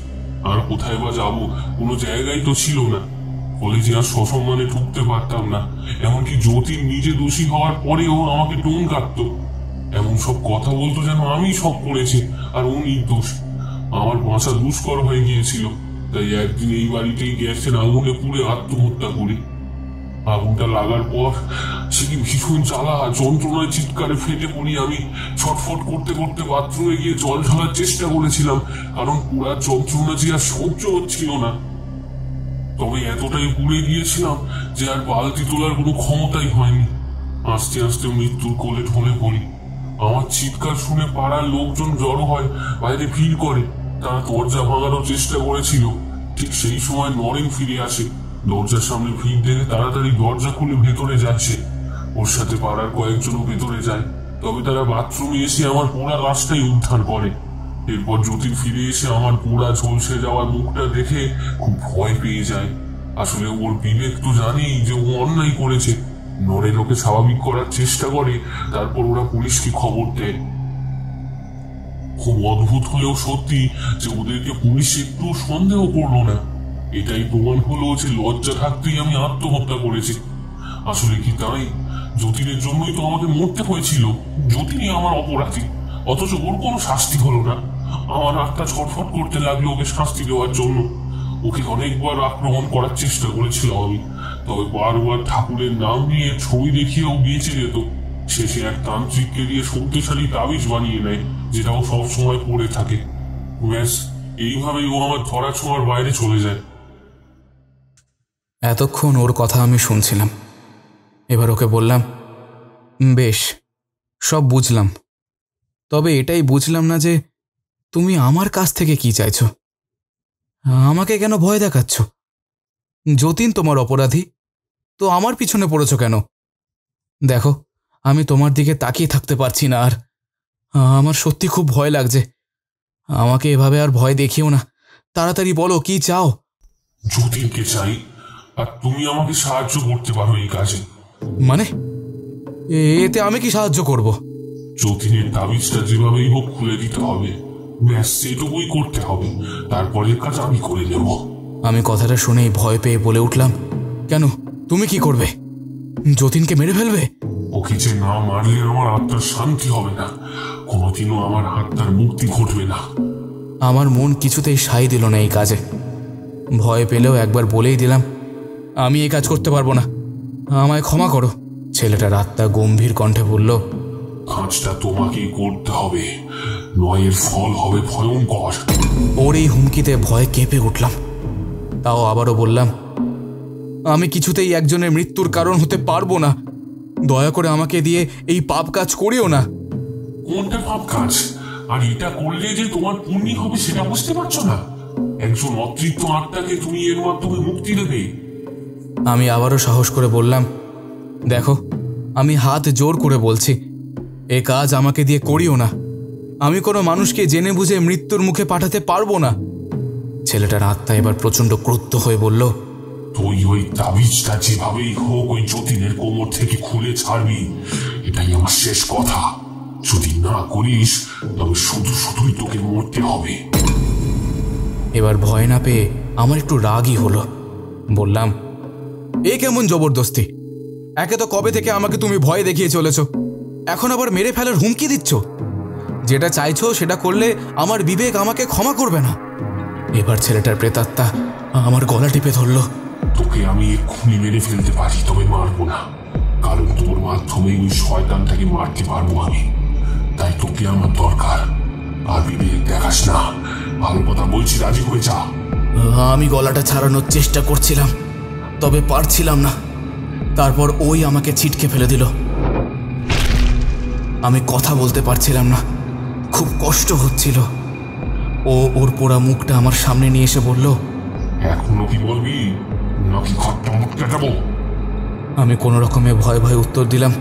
আর কোথায় বা যাবো, কোনো জায়গায় তো ছিল না। কলেজে আর সসম্মানে ঢুকতে পারতাম না, এমনকি যতীন নিজে দোষী হওয়ার পরেও আমাকে টোন কাটতো। এমন সব কথা বলতো যেন আমি সব করেছি আর ও নির্দোষ। আমার বাঁচা দুষ্কর হয়ে গিয়েছিল, তাই একদিন এই বাড়িতেই গ্যাসের আগুনে পুড়ে আত্মহত্যা করি। আগুনটা লাগার পর সে কি ভীষণ জ্বালা, যন্ত্রণায় চিৎকারে ফেটে পড়ি আমি। ছটফট করতে করতে বাথরুমে গিয়ে জল ঢালার চেষ্টা করেছিলাম, কারণ পুরার যন্ত্রণা যে আর সহ্য হচ্ছিল না। তবে এতটাই পুড়ে গিয়েছিলাম যে আর বালতি তোলার কোনো ক্ষমতাই হয়নি। আস্তে আস্তে মৃত্যুর কোলে ঢলে পড়ি। আমার চিৎকার শুনে পাড়ার লোকজন জড়ো হয়, বাইরে ভিড় করে। তারা দরজা ভাঙানোর চেষ্টা করেছিল। ঠিক সেই সময় নরেন ফিরে আসে। দরজার সামনে ভিড় দেখে তাড়াতাড়ি দরজা খুলে ভেতরে যাচ্ছে। ওর সাথে পাড়ার কয়েকজনও ভেতরে যায়, তবে তারা বাথরুমে এসে আমার পোড়া লাশটাই উদ্ধার করে। এরপর যতীন ফিরে এসে আমার পোড়া ঝলসে যাওয়ার মুখটা দেখে খুব ভয় পেয়ে যায়। আসলে ওর বিবেক তো জানেই যে ও অন্যায় করেছে। নরেন ওকে স্বাভাবিক করার চেষ্টা করে, তারপর ওরা পুলিশকে খবর দেয়। খুব অদ্ভুত হলেও সত্যি যে ওদেরকে পুলিশ একটু সন্দেহ করলো না। এটাই প্রমাণ হলো যে লজ্জা থাকতেই আমি আত্মহত্যা করেছি। আসলে কি তাই? যতীনের জন্যই তো আমাকে মরতে হয়েছিল। যতীনই আমার অপরাধী, অথচ ওর কোনো শাস্তি হলো না। আমার আত্মা ছটফট করতে লাগলো ওকে শাস্তি দেওয়ার জন্য। ওকে অনেকবার আক্রমণ করার চেষ্টা করেছিলাম আমি, তবে বারবার ঠাকুরের নাম নিয়ে ছবি দেখিয়েও বেঁচে যেত। শেষে এক তান্ত্রিককে দিয়ে শক্তিশালী তাবিজ বানিয়ে নেয়, যেটা ও সবসময় পড়ে থাকে। ব্যাস, এইভাবেই ও আমার ধরা ছোঁয়ার বাইরে চলে যায়। এতক্ষণ ওর কথা আমি শুনছিলাম। এবার ওকে বললাম, বেশ, সব বুঝলাম, তবে এটাই বুঝলাম না যে তুমি আমার কাছ থেকে কি চাইছো। আমাকে কেন ভয় দেখাচ্ছ? যতীন তোমার অপরাধী, তো আমার পিছনে পড়েছ কেন? দেখো, আমি তোমার দিকে তাকিয়ে থাকতে পারছি না, আর আমার সত্যি খুব ভয় লাগছে। আমাকে এভাবে আর ভয় দেখিও না। তাড়াতাড়ি বলো, কি চাও? যতীনকে চাই, আর তুমি আমাকে সাহায্য করতে পারো এই কাজে। মানে? এতে আমি কি সাহায্য করব? যতীনের তাবিজটা যেভাবেই হোক খুলে দিতে হবে। ব্যাস, সেটুকুই করতে হবে, তারপরের কাজ আমি করে নেব। আমি কথাটা শুনেই ভয় পেয়ে বলে উঠলাম, কেন, তুমি কি করবে? যতীনকে মেরে ফেলবে? ওকে যে না মারলে আমার আত্মার শান্তি হবে না, কোনোদিনও আমার আত্মার মুক্তি ঘটবে না। আমার মন কিছুতেই সায় দিল না এই কাজে। ভয় পেলেও একবার বলেই দিলাম, আমি এই কাজ করতে পারবো না, আমায় ক্ষমা করো। ছেলেটার আত্মা গম্ভীর কণ্ঠে বলল, কাজটা তোমাকেই করতে হবে, নয় এর ফল হবে ভয়ঙ্কর। ওর এই হুমকিতে ভয় কেঁপে উঠলাম। তাও আবারও বললাম, আমি কিছুতেই একজনের মৃত্যুর কারণ হতে পারবো না। দয়া করে আমাকে দিয়ে এই পাপ কাজ করিও না। কোনটা পাপ কাজ? আর এটা করলে যে তোমার পুণ্যি হবে সেটা বুঝতে পারছো না? একজন অতৃপ্ত আত্মাকে তুমি এর মাধ্যমে মুক্তি দেবে। আমি আবারও সাহস করে বললাম, দেখো, আমি হাত জোর করে বলছি, এ কাজ আমাকে দিয়ে করিও না। আমি কোনো মানুষকে জেনে বুঝে মৃত্যুর মুখে পাঠাতে পারবো না। ছেলেটার আত্মা এবার প্রচণ্ড ক্রুদ্ধ হয়ে বলল, তুই ওই তাবিজটা যেভাবেই হোক ওই যতীনের কোমর থেকে খুলে ছাড়বি, এটাই আমার শেষ কথা। যদি না করিস তবে শুধু শুধুই তোকে মরতে হবে। এবার ভয় না পেয়ে আমার একটু রাগই হলো। বললাম, এ কেমন জবরদস্তি? একে তো কবে থেকে আমাকে তুমি ভয় দেখিয়ে চলেছ, এখন আবার মেরে ফেলার হুমকি দিচ্ছ। যেটা চাইছো সেটা করলে আমার বিবেক আমাকে ক্ষমা করবে না। এবার ছেলেটার প্রেতাত্মা আমার গলা টিপে ধরল। তোকে আমি এক্ষুনি মেরে ফেলতে পারি, তবে মারবো না, কারণ তোর মাধ্যমে ওই শয়তানটাকে মারতে পারবো আমি। তাই তোকে আমার দরকার। আর বিবেক দেখাস না, ভালো কথা বলছি, রাজি হয়ে যা। আমি গলাটা ছাড়ানোর চেষ্টা করছিলাম, তবে পারছিলাম না। তারপর ওই আমাকে ছিটকে ফেলে দিল। আমি কথা বলতে পারছিলাম না, খুব কষ্ট হচ্ছিল। ও ওর পোড়া মুখটা আমার সামনে নিয়ে এসে বলল, এখনো কি বলবি নাকি ঘরটা মুখটা যাবো? আমি কোনো রকমে ভয় ভয় উত্তর দিলাম,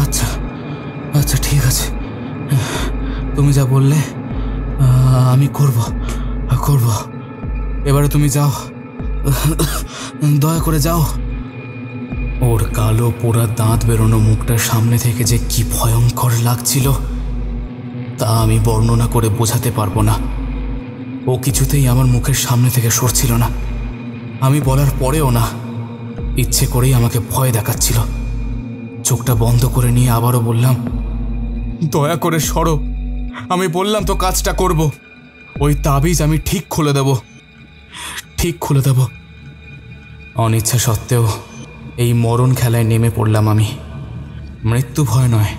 আচ্ছা আচ্ছা ঠিক আছে, তুমি যা বললে আমি করব। এবারে তুমি যাও, দয়া করে যাও। ওর কালো পোড়া দাঁত বেরোনো মুখটার সামনে থেকে যে কি ভয়ঙ্কর লাগছিল তা আমি বর্ণনা করে বোঝাতে পারবো না। ও কিছুতেই আমার মুখের সামনে থেকে সরছিল না, আমি বলার পরেও না। ইচ্ছে করেই আমাকে ভয় দেখাচ্ছিল। চোখটা বন্ধ করে নিয়ে আবারও বললাম, দয়া করে সরো, আমি বললাম তো কাজটা করব। ওই তাবিজ আমি ঠিক খুলে দেব, ঠিক খুলে দেব। অনিচ্ছা সত্ত্বেও এই মরণ খেলায় নেমে পড়লাম আমি। মৃত্যু ভয় নয়,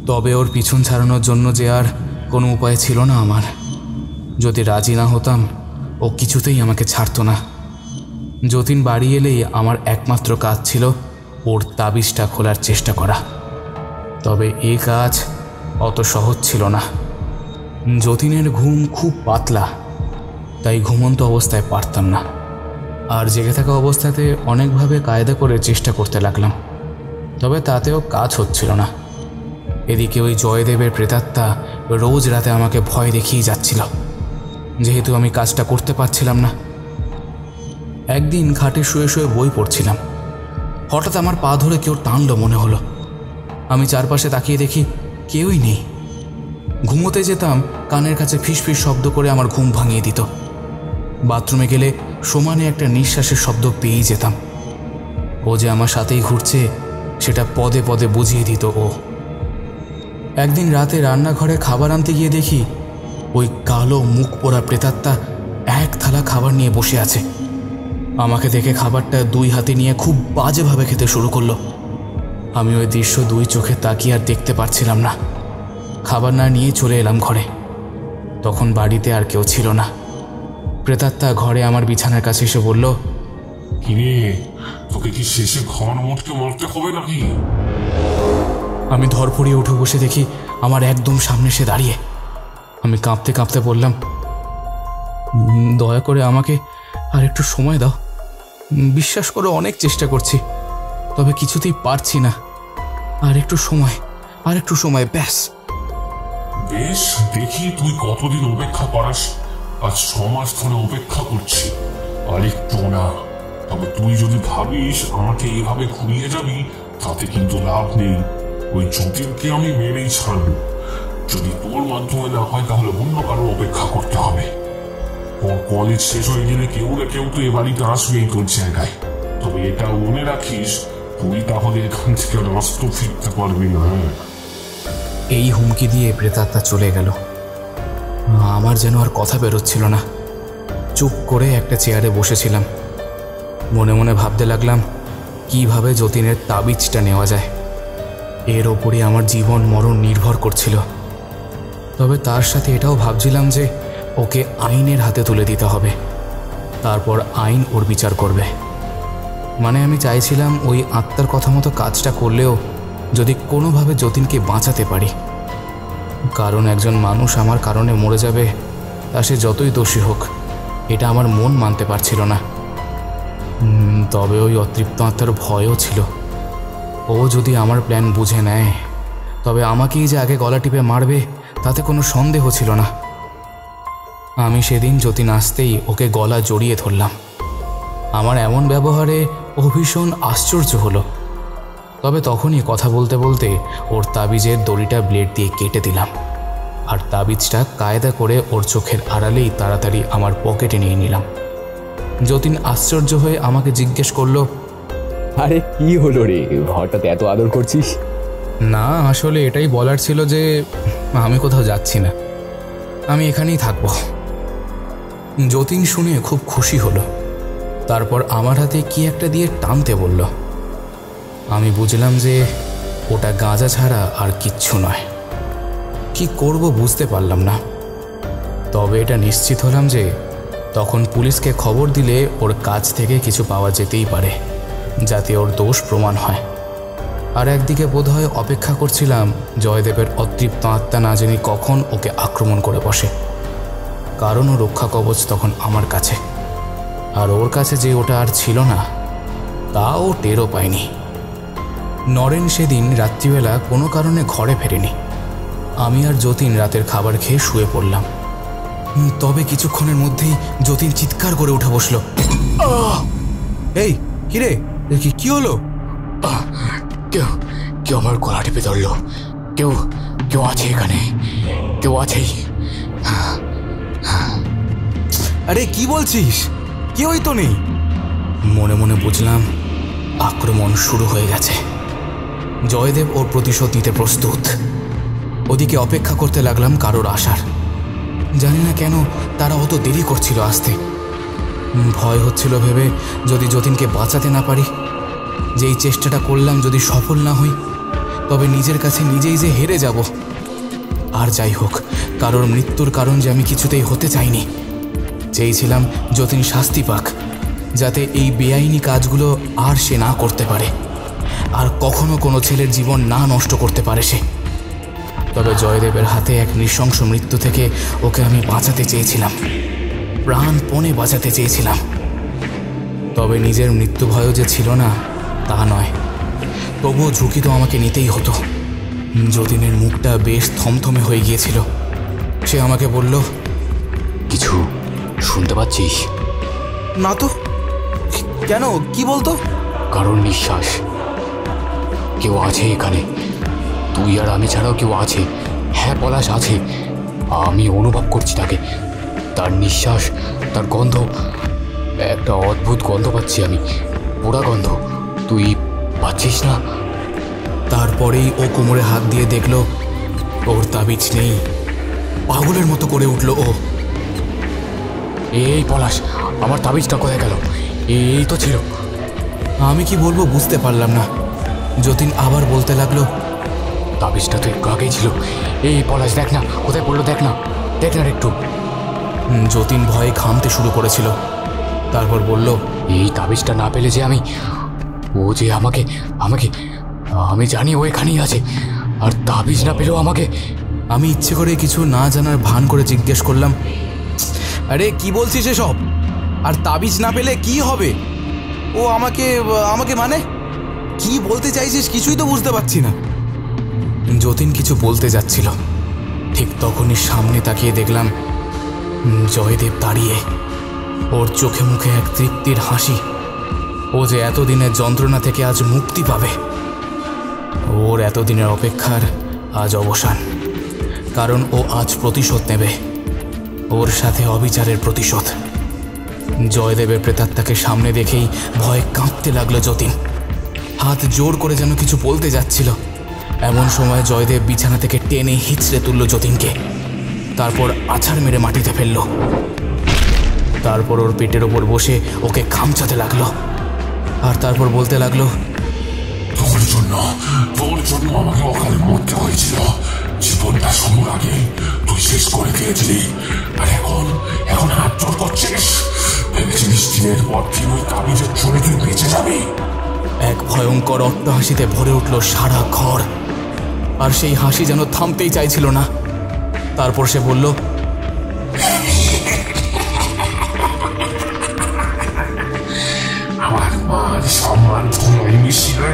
তবে ওর পিছন ছাড়ানোর জন্য যে আর কোনো উপায় ছিল না আমার। যদি রাজি না হতাম ও কিছুতেই আমাকে ছাড়তো না। যতীন বাড়ি এলেই আমার একমাত্র কাজ ছিল ওর তাবিজটা খোলার চেষ্টা করা। তবে এই কাজ অত সহজ ছিল না। যতীনের ঘুম খুব পাতলা, তাই ঘুমন্ত অবস্থায় পারতাম না। আর জেগে থাকা অবস্থাতে অনেকভাবে কায়দা করে চেষ্টা করতে লাগলাম, তবে তাতেও কাজ হচ্ছিল না। এদিকে ওই জয়দেবের প্রেতাত্মা রোজ রাতে আমাকে ভয় দেখিয়ে যাচ্ছিল, যেহেতু আমি কাজটা করতে পারছিলাম না। একদিন খাটে শুয়ে শুয়ে বই পড়ছিলাম, হঠাৎ আমার পা ধরে কেউ টানলো মনে হলো। আমি চারপাশে তাকিয়ে দেখি কেউই নেই। ঘুমোতে যেতাম, কানের কাছে ফিসফিস শব্দ করে আমার ঘুম ভাঙিয়ে দিত। বাথরুমে গেলে সমানে একটা নিঃশ্বাসের শব্দ পেয়েই যেতাম। ও যে আমার সাথেই ঘুরছে সেটা পদে পদে বুঝিয়ে দিত ও। একদিন রাতে রান্নাঘরে খাবার আনতে গিয়ে দেখি ওই কালো মুখ পোড়া প্রেতাত্মা এক থালা খাবার নিয়ে বসে আছে। আমাকে দেখে খাবারটা দুই হাতে নিয়ে খুব বাজেভাবে খেতে শুরু করলো। আমি ওই দৃশ্য দুই চোখে তাকিয়ে আর দেখতে পারছিলাম না। খাবার না নিয়ে চলে এলাম ঘরে। তখন বাড়িতে আর কেউ ছিল না। প্রেতাত্মা ঘরে আমার বিছানার কাছে এসে বলল, কিরে, তোকে কি শেষে ঘর মোটকে মরতে হবে নাকি? আমি ধরফড়িয়ে উঠে বসে দেখি আমার একদম সামনে সে দাঁড়িয়ে। আমি কাঁপতে কাঁপতে বললাম, দয়া করে আমাকে আর একটু সময় দাও। বিশ্বাস করো অনেক চেষ্টা করছি, তবে কিছুতেই পারছি না। আর একটু সময় ব্যাস। বেশ, দেখি তুই কতদিন অপেক্ষা করাস। আজ 6 মাস ধরে অপেক্ষা করছি, আর একটু না। তবে তুই যদি ভাবিস আমাকে এইভাবে ঘুরিয়ে যাবি, তাতে কিন্তু লাভ নেই। ওই যতীনকে আমি মেরেই ছাড়ব। যদি তোর মাধ্যমে না হয় তাহলে অন্য কারো অপেক্ষা করতে হবে। ওর কলেজ শেষ হয়ে গেলে কেউ না কেউ তো এ বাড়িতে আসবেই তোর জায়গায়। তবে এটা মনে রাখিস, তুই তাহলে এখান থেকে রাস্ত ফিরতে পারবি না। এই হুমকি দিয়ে প্রেতাত্মা চলে গেল। আমার যেন আর কথা বেরোচ্ছিল না। চুপ করে একটা চেয়ারে বসেছিলাম। মনে মনে ভাবতে লাগলাম কিভাবে যতীনের তাবিজটা নেওয়া যায়। এর ওপরই আমার জীবন মরণ নির্ভর করছিল। তবে তার সাথে এটাও ভাবছিলাম যে ওকে আইনের হাতে তুলে দিতে হবে, তারপর আইন ওর বিচার করবে। মানে আমি চাইছিলাম ওই আত্মার কথা মতো কাজটা করলেও যদি কোনোভাবে যতীনকে বাঁচাতে পারি। কারণ একজন মানুষ আমার কারণে মরে যাবে, তা সে যতই দোষী হোক, এটা আমার মন মানতে পারছিল না। তবে ওই অতৃপ্ত আত্মার ভয়ও ছিল। ও যদি আমার প্ল্যান বুঝে নেয়, তবে আমাকেই যে আগে গলা টিপে মারবে তাতে কোনো সন্দেহ ছিল না। আমি সেদিন যতীন আসতেই ওকে গলা জড়িয়ে ধরলাম। আমার এমন ব্যবহারে ও ভীষণ আশ্চর্য হলো। তবে তখনই কথা বলতে বলতে ওর তাবিজের দড়িটা ব্লেড দিয়ে কেটে দিলাম, আর তাবিজটা কায়দা করে ওর চোখের আড়ালেই তাড়াতাড়ি আমার পকেটে নিয়ে নিলাম। যতীন আশ্চর্য হয়ে আমাকে জিজ্ঞেস করলো, আরে কি হলো রে, হঠাৎ এত আদর করছিস? না, আসলে এটাই বলার ছিল যে আমি কোথাও যাচ্ছি না, আমি এখানেই থাকবো। যতীন শুনে খুব খুশি হলো। তারপর আমার হাতে কি একটা দিয়ে টানতে বলল। আমি বুঝলাম যে ওটা গাঁজা ছাড়া আর কিচ্ছু নয়। কি করব বুঝতে পারলাম না। তবে এটা নিশ্চিত হলাম যে তখন পুলিশকে খবর দিলে ওর কাছ থেকে কিছু পাওয়া যেতেই পারে, যাতে ওর দোষ প্রমাণ হয়। আর একদিকে বোধহয় অপেক্ষা করছিলাম জয়দেবের অতৃপ্ত আত্মা না জানি কখন ওকে আক্রমণ করে বসে। কারণ ও রক্ষা কবচ তখন আমার কাছে, আর ওর কাছে যে ওটা আর ছিল না তাও টেরও পায়নি। নরেন সেদিন রাত্রিবেলা কোনো কারণে ঘরে ফেরেনি। আমি আর যতীন রাতের খাবার খেয়ে শুয়ে পড়লাম। তবে কিছুক্ষণের মধ্যেই যতীন চিৎকার করে উঠে বসল। এই কিরে, কি হলো? কেউ কেউ আমার গলা টিপে ধরলো। কেউ কেউ আছে এখানে, কেউ আছেই। আরে কি বলছিস? কেউই তো নেই। মনে মনে বুঝলাম আক্রমণ শুরু হয়ে গেছে। জয়দেব ওর প্রতিশোধ নিতে প্রস্তুত। ওদিকে অপেক্ষা করতে লাগলাম কারোর আসার। জানি না কেন তারা অত দেরি করছিল আসতে। ভয় হচ্ছিল ভেবে যদি যতীনকে বাঁচাতে না পারি, যেই চেষ্টাটা করলাম যদি সফল না হই, তবে নিজের কাছে নিজেই যে হেরে যাব। আর যাই হোক, কারোর মৃত্যুর কারণ যে আমি কিছুতেই হতে চাইনি। চেয়েছিলাম যতীন শাস্তি পাক, যাতে এই বেআইনি কাজগুলো আর সে না করতে পারে, আর কখনো কোনো ছেলের জীবন না নষ্ট করতে পারে সে। তবে জয়দেবের হাতে এক নৃশংস মৃত্যু থেকে ওকে আমি বাঁচাতে চেয়েছিলাম, প্রাণপণে বাঁচাতে চেয়েছিলাম। তবে নিজের মৃত্যু ভয়ও যে ছিল না তা নয়, তবুও ঝুঁকি তো আমাকে নিতেই হতো। যতীনের মুখটা বেশ থমথমে হয়ে গিয়েছিল। সে আমাকে বলল, কিছু শুনতে পাচ্ছিস? না তো। কেন, কি বলতো? কারণ নিঃশ্বাস। কেউ আছে এখানে, তুই আর আমি ছাড়াও কেউ আছে। হ্যাঁ পলাশ আছে, আমি অনুভব করছি তাকে, তার নিঃশ্বাস, তার গন্ধ, একটা অদ্ভুত গন্ধ পাচ্ছি আমি, পোড়া গন্ধ। তুই পাচ্ছিস না? তারপরেই ও কোমরে হাত দিয়ে দেখল ওর তাবিজ নেই। পাগলের মতো করে উঠল ও। এই পলাশ, আমার তাবিজটা কোথায় গেল? এই তো ছিল। আমি কি বলবো বুঝতে পারলাম না। যতীন আবার বলতে লাগলো, তাবিজটা তো একটু আগেই ছিল। এই পলাশ দেখ না কোথায় পড়লো, দেখ না, দেখ না একটু। যতীন ভয়ে ঘামতে শুরু করেছিল। তারপর বলল, এই তাবিজটা না পেলে যে ও যে আমাকে আমাকে আমি জানি ও এখানেই আছে, আর তাবিজ না পেলেও আমাকে। আমি ইচ্ছে করে কিছু না জানার ভান করে জিজ্ঞেস করলাম, আরে কি বলছিস এসব? আর তাবিজ না পেলে কি হবে? ও আমাকে আমাকে মানে কি বলতে চাইছিস কিছুই তো বুঝতে পারছি না। যতীন কিছু বলতে যাচ্ছিল, ঠিক তখনই সামনে তাকিয়ে দেখলাম জয়দেব দাঁড়িয়ে। ওর চোখে মুখে এক তৃপ্তির হাসি। ও যে এতদিনের যন্ত্রণা থেকে আজ মুক্তি পাবে। ওর এতদিনের অপেক্ষার আজ অবসান, কারণ ও আজ প্রতিশোধ নেবে, ওর সাথে অবিচারের প্রতিশোধ। জয়দেবের প্রেতাত্মাকে সামনে দেখেই ভয়ে কাঁপতে লাগলো যতীন। হাত জোর করে যেন কিছু বলতে যাচ্ছিল। এমন সময় জয়দেব বিছানা থেকে টেনে হিঁচড়ে তুলল যতীনকে, তারপর আছাড় মেরে মাটিতে ফেলল। তারপর ওর পেটের ওপর বসে ওকে খামচাতে লাগলো, আর তারপর বলতে লাগলো, তোর জন্য আমাকে অকালে মরতে হয়েছিল। জীবনটা শুরুর আগে তুই শেষ করে দিয়েছিলি, আর এখন হাত জোর করছিস। ভেবেছিলিস দিনের পর দিন ওই তাবিজের চলে তুই বেঁচে যাবি। এক ভয়ঙ্কর অট্টহাসিতে ভরে উঠল সারা ঘর, আর সেই হাসি যেন থামতেই চাইছিল না। তারপর সে বলল, আমার মান সম্মান ধুলোয় মিশিয়ে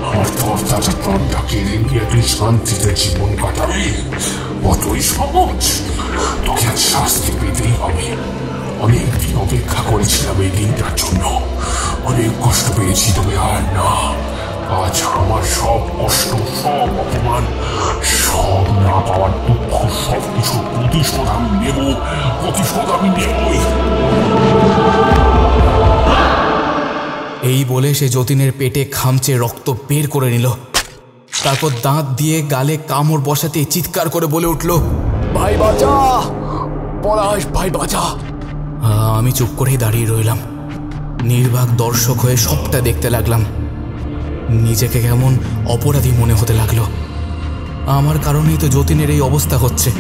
আমার তরতাজা প্রাণটা কেড়ে নিয়ে তুই শান্তিতে জীবন কাটাবি? অতই সহজ? তোকে আজ শাস্তি পেতেই হবে। অনেকদিন অপেক্ষা করেছিলাম এই দিনটার জন্য, অনেক কষ্ট পেয়েছি, তবে আর না। আজ আমার সব কষ্ট, সব অপমান, সব না পাওয়ার দুঃখ, সব কিছু প্রতিশোধ আমি নেব, প্রতিশোধ আমি নেবই। এই বলে সে যতীনের পেটে খামচে রক্ত বের করে নিল। তারপর দাঁত দিয়ে গালে কামড় বসাতে চিৎকার করে বলে উঠল, ভাই বাঁচা, পলাশ ভাই বাঁচা। আমি চুপ করেই দাঁড়িয়ে রইলাম, নির্বাক দর্শক হয়ে সবটা দেখতে লাগলাম। নিজেকে কেমন অপরাধী মনে হতে লাগলো। আমার কারণেই তো যতীনের এই অবস্থা হচ্ছে।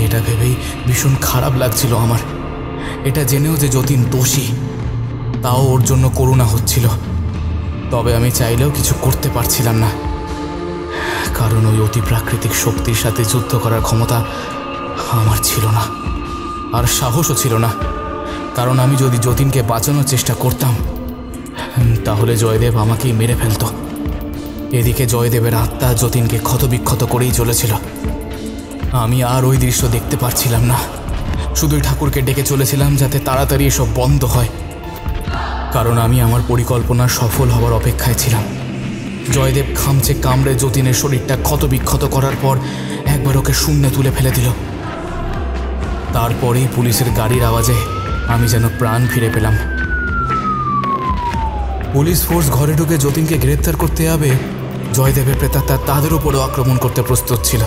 এটা ভেবেই ভীষণ খারাপ লাগছিল আমার। এটা জেনেও যে যতীন দোষী, তাও ওর জন্য করুণা হচ্ছিল। তবে আমি চাইলেও কিছু করতে পারছিলাম না, কারণ ওই অতি প্রাকৃতিক শক্তির সাথে যুদ্ধ করার ক্ষমতা আমার ছিল না, আর সাহসও ছিল না। কারণ আমি যদি যতীনকে বাঁচানোর চেষ্টা করতাম, তাহলে জয়দেব আমাকেই মেরে ফেলত। এদিকে জয়দেবের আত্মা যতীনকে ক্ষতবিক্ষত করেই চলেছিল। আমি আর ওই দৃশ্য দেখতে পারছিলাম না। শুধুই ঠাকুরকে ডেকে চলেছিলাম যাতে তাড়াতাড়ি এসব বন্ধ হয়, কারণ আমি আমার পরিকল্পনা সফল হওয়ার অপেক্ষায় ছিলাম। জয়দেব খামচে কামড়ে যতীনের শরীরটা ক্ষত বিক্ষত করার পর একবার ওকে শূন্যে তুলে ফেলে দিল। তারপরেই পুলিশের গাড়ির আওয়াজে আমি যেন প্রাণ ফিরে পেলাম। পুলিশ ফোর্স ঘরে ঢুকে যতীনকে গ্রেপ্তার করতে যাবে, জয়দেবের প্রেতাত্মা তাদের উপরেও আক্রমণ করতে প্রস্তুত ছিল।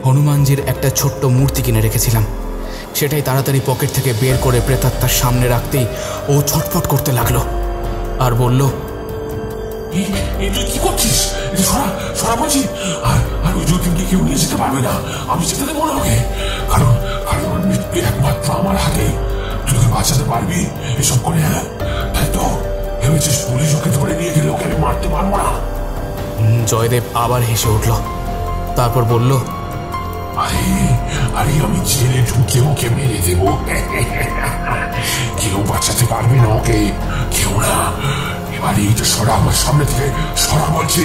হনুমানজির একটা ছোট্ট মূর্তি কিনে রেখেছিলাম, সেটাই তাড়াতাড়ি পকেট থেকে বের করে প্রেতাত্মার সামনে রাখতেই ও ছটফট করতে লাগলো আর বলল, তুই কি করছিস? সরা বলছি। আর ওই যতীনকে কেউ নিয়ে যেতে পারবে না, আমি যেতে দেবো না ওকে, কারণ মৃত্যু একমাত্র আমার হাতে। তুই ওকে বাঁচাতে পারবি এসব করে? হ্যাঁ, তাই তো ভেবেছিস পুলিশ ওকে ধরে নিয়ে গেলে ওকে আমি মারতে পারবো না? জয়দেব আবার হেসে উঠল, তারপর বলল, আরে আমি জেলে ঢুকে ওকে মেরে দেবো। কেউ বাঁচাতে পারবে না ওকে, কেউ না। এবারে এইটা সরা, আমার সামনে থেকে সরা বলছি।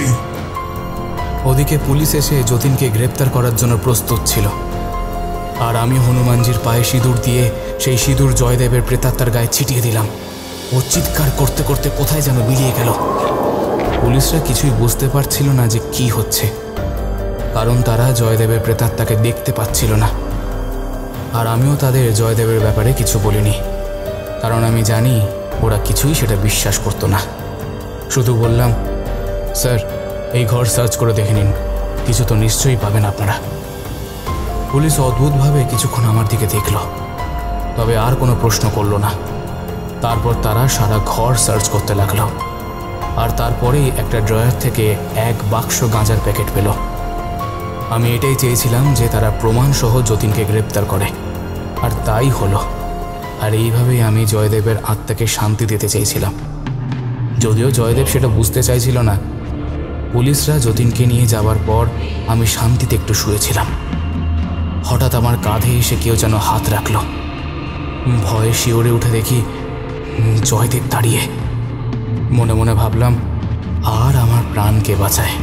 ওদিকে পুলিশ এসে যতীনকে গ্রেপ্তার করার জন্য প্রস্তুত ছিল, আর আমি হনুমানজির পায়ে সিঁদুর দিয়ে সেই সিঁদুর জয়দেবের প্রেতাত্মার গায়ে ছিটিয়ে দিলাম। ও চিৎকার করতে করতে কোথায় যেন মিলিয়ে গেল। পুলিশরা কিছুই বুঝতে পারছিল না যে কি হচ্ছে, কারণ তারা জয়দেবের প্রেতাত্মাকে দেখতে পাচ্ছিল না। আর আমিও তাদের জয়দেবের ব্যাপারে কিছু বলিনি, কারণ আমি জানি ওরা কিছুই সেটা বিশ্বাস করতো না। শুধু বললাম, স্যার এই ঘর সার্চ করে দেখে নিন, কিছু তো নিশ্চয়ই পাবেন আপনারা। পুলিশ অদ্ভুতভাবে কিছুক্ষণ আমার দিকে দেখল, তবে আর কোনো প্রশ্ন করল না। তারপর তারা সারা ঘর সার্চ করতে লাগলো, আর তারপরেই একটা ড্রয়ার থেকে এক বাক্স গাঁজার প্যাকেট পেল। আমি এটাই চেয়েছিলাম যে তারা প্রমাণসহ যতীনকে গ্রেপ্তার করে, আর তাই হলো। আর এইভাবেই আমি জয়দেবের আত্মাকে শান্তি দিতে চেয়েছিলাম। যদিও জয়দেব সেটা বুঝতে চাইছিল না। পুলিশরা যতীনকে নিয়ে যাওয়ার পর আমি শান্তিতে একটু শুয়েছিলাম। হঠাৎ আমার কাঁধে এসে কেউ যেন হাত রাখল। ভয়ে শিওরে উঠে দেখি জয়দেব দাঁড়িয়ে। মনে মনে ভাবলাম, আর আমার প্রাণকে বাঁচায়।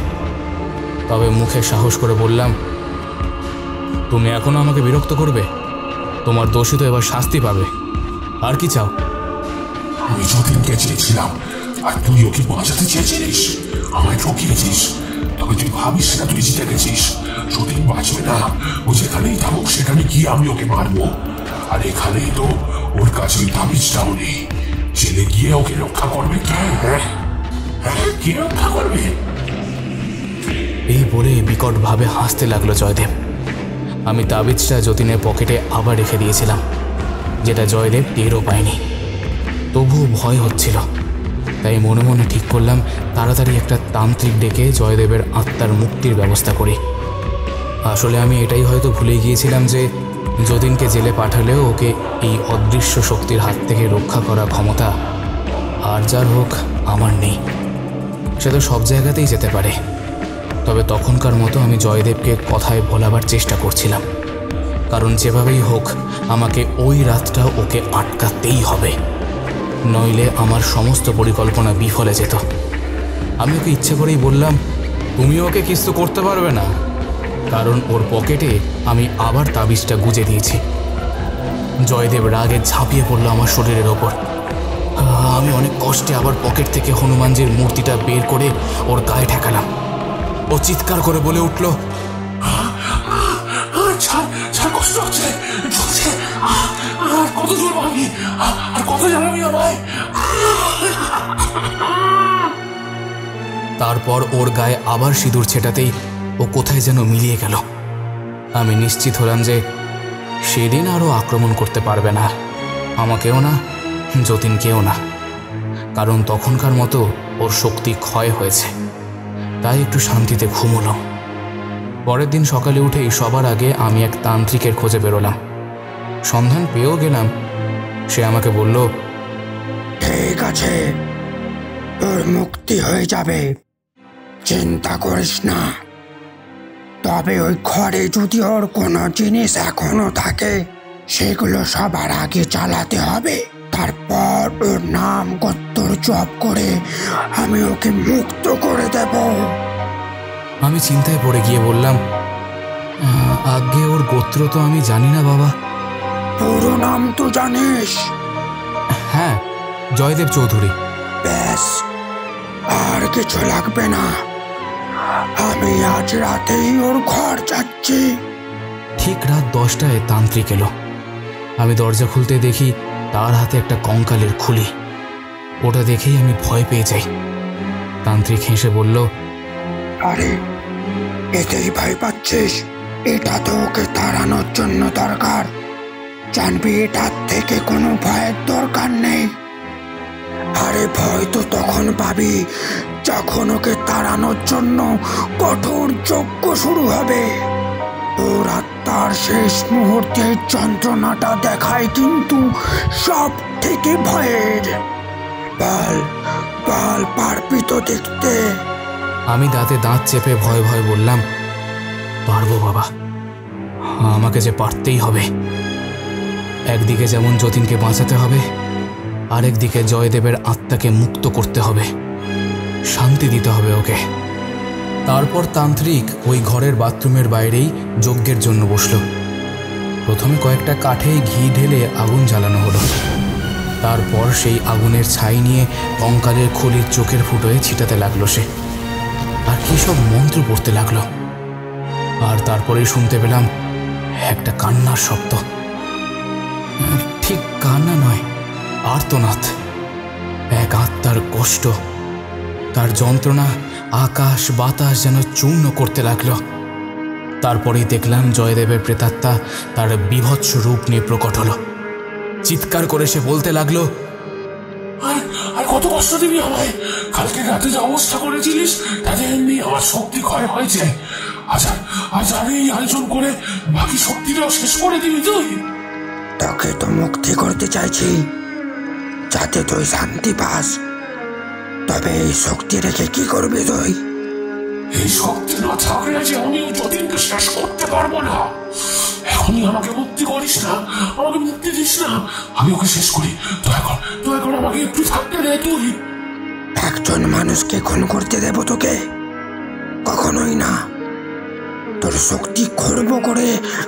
তবে মুখে সাহস করে বললাম, তুমি এখনো আমাকে বিরক্ত করবে? তোমার দোষী তো এবার শাস্তি পাবে, আর কি চাও? আমি যতীনকে চেয়েছিলাম, আর তুই ওকে বাঁচাতে চেয়েছিলিস, আমায় ঠকিয়েছিস। তবে তুই ভাবিস না তুই জিতে গেছিস। যতীন বাঁচবে না, ও যেখানেই থাকুক সেখানে গিয়ে আমি ওকে মারবো। আর এখানেই তো ওর কাছে ওই তাবিজটাও নেই। জেলে গিয়ে ওকে রক্ষা করবে কে? কে রক্ষা করবে? এই বলে বিকটভাবে হাসতে লাগলো জয়দেব। আমি তাবিজটা যতীনের পকেটে আবার রেখে দিয়েছিলাম, যেটা জয়দেব টেরও পায়নি। তবুও ভয় হচ্ছিল, তাই মনে মনে ঠিক করলাম তাড়াতাড়ি একটা তান্ত্রিক ডেকে জয়দেবের আত্মার মুক্তির ব্যবস্থা করি। আসলে আমি এটাই হয়তো ভুলে গিয়েছিলাম যে যতীনকে জেলে পাঠালেও ওকে এই অদৃশ্য শক্তির হাত থেকে রক্ষা করার ক্ষমতা আর যার হোক আমার নেই। সে তো সব জায়গাতেই যেতে পারে। তবে তখনকার মতো আমি জয়দেবকে কথায় ভোলাবার চেষ্টা করছিলাম, কারণ যেভাবেই হোক আমাকে ওই রাতটা ওকে আটকাতেই হবে, নইলে আমার সমস্ত পরিকল্পনা বিফলে যেত। আমি ওকে ইচ্ছে করেই বললাম, তুমি ওকে কিছু করতে পারবে না, কারণ ওর পকেটে আমি আবার তাবিজটা গুজে দিয়েছি। জয়দেব রাগে ঝাঁপিয়ে পড়ল আমার শরীরের ওপর। আমি অনেক কষ্টে আবার পকেট থেকে হনুমানজির মূর্তিটা বের করে ওর গায়ে ঠেকালাম। ও চিৎকার করে বলে উঠল, কষ্ট হচ্ছে, আর কত জোর ভাবি, আর কত জানাবি আমায়? তারপর ওর গায়ে আবার সিঁদুর ছেটাতেই ও কোথায় যেন মিলিয়ে গেল। আমি নিশ্চিত হলাম যে সেদিন আরও আক্রমণ করতে পারবে না, আমাকেও না, যতীনকেও না, কারণ তখনকার মতো ওর শক্তি ক্ষয় হয়েছে। তাই একটু শান্তিতে ঘুমোলাম। পরের দিন সকালে উঠেই সবার আগে আমি এক তান্ত্রিকের খোঁজে বেরোলাম। সন্ধান পেয়েও গেলাম। সে আমাকে বলল, ঠিক আছে, তোর মুক্তি হয়ে যাবে, চিন্তা করিস না। তবে ওই ঘরে যদি ওর কোনো জিনিস এখনো থাকে সেগুলো সবার আগে চালাতে হবে। তারপর ওর নাম গোত্র জপ করে আমি ওকে মুক্ত করে দেব। আমি চিন্তায় পড়ে গিয়ে বললাম, আগে ওর গোত্র তো আমি জানি না বাবা, পুরো নাম তো জানিস? হ্যাঁ, জয়দেব চৌধুরী। ব্যাস, আর কিছু লাগবে না। আমি আজ রাতেই ওর ঘর যাচ্ছি। ঠিক রাত 10টায় তান্ত্রিক এলো। আমি দরজা খুলতে দেখি তার হাতে একটা কঙ্কালের খুলি। ওটা দেখেই আমি ভয় পেয়ে যাই। তান্ত্রিক হেসে বলল, আরে এতেই ভয় পাচ্ছিস? এটা তো ওকে তাড়ানোর জন্য দরকার। জানবি এটার থেকে কোনো ভয়ের দরকার নেই। আরে ভয় তো তখন পাবি যখন ওকে তাড়ানোর জন্য কঠোর যজ্ঞ শুরু হবে। ওর আত্মার শেষ মুহূর্তের যন্ত্রণাটা দেখায় কিন্তু সব থেকে ভয়ের। বল বল, পারবি তো দেখতে? আমি দাঁতে দাঁত চেপে ভয় ভয় বললাম, পারবো বাবা, আমাকে যে পারতেই হবে। একদিকে যেমন যতীনকে বাঁচাতে হবে, আরেকদিকে জয়দেবের আত্মাকে মুক্ত করতে হবে, শান্তি দিতে হবে ওকে। তারপর তান্ত্রিক ওই ঘরের বাথরুমের বাইরেই যজ্ঞের জন্য বসল। প্রথমে কয়েকটা কাঠে ঘি ঢেলে আগুন জ্বালানো হলো। তারপর সেই আগুনের ছাই নিয়ে কঙ্কালের খুলির চোখের ফুটোয় ছিটাতে লাগলো সে, আর কি সব মন্ত্র পড়তে লাগলো। আর তারপরেই শুনতে পেলাম একটা কান্নার শব্দ। ঠিক কান্না নয়, আর্তনাদ। এক আত্মার কষ্ট, তার যন্ত্রণা আকাশ বাতাস যেন চূর্ণ করতে লাগলো। তারপরেই দেখলাম জয়দেবের প্রেতাত্মা তার বীভৎস রূপ নিয়ে প্রকট হলো। চিৎকার করে সে বলতে লাগলো, আর কত কষ্ট দিবি আমায়? কালকে রাতে যে অবস্থা করেছিলিস তাতে এমনি আমার শক্তি ক্ষয় হয়েছে। আজ আমি এই আয়োজন করে বাকি শক্তিটাও শেষ করে দিবি তুই? তোকে তো মুক্তি করতে চাইছি, যাতে তুই শান্তি পাস। তবে এই শক্তি রেখে কি করবি তুই? এই শক্তি না থাকলে যে আমি যতীনকে শেষ করতে পারবো না। এখনই আমাকে মুক্তি করিস না, আমাকে মুক্তি দিস না, আমি ওকে শেষ করি। দয়া কর আমাকে একটু থাকতে দে তুই। একজন মানুষকে খুন করতে দেব তোকে? কখনোই না। তোর শক্তি খর্ব করে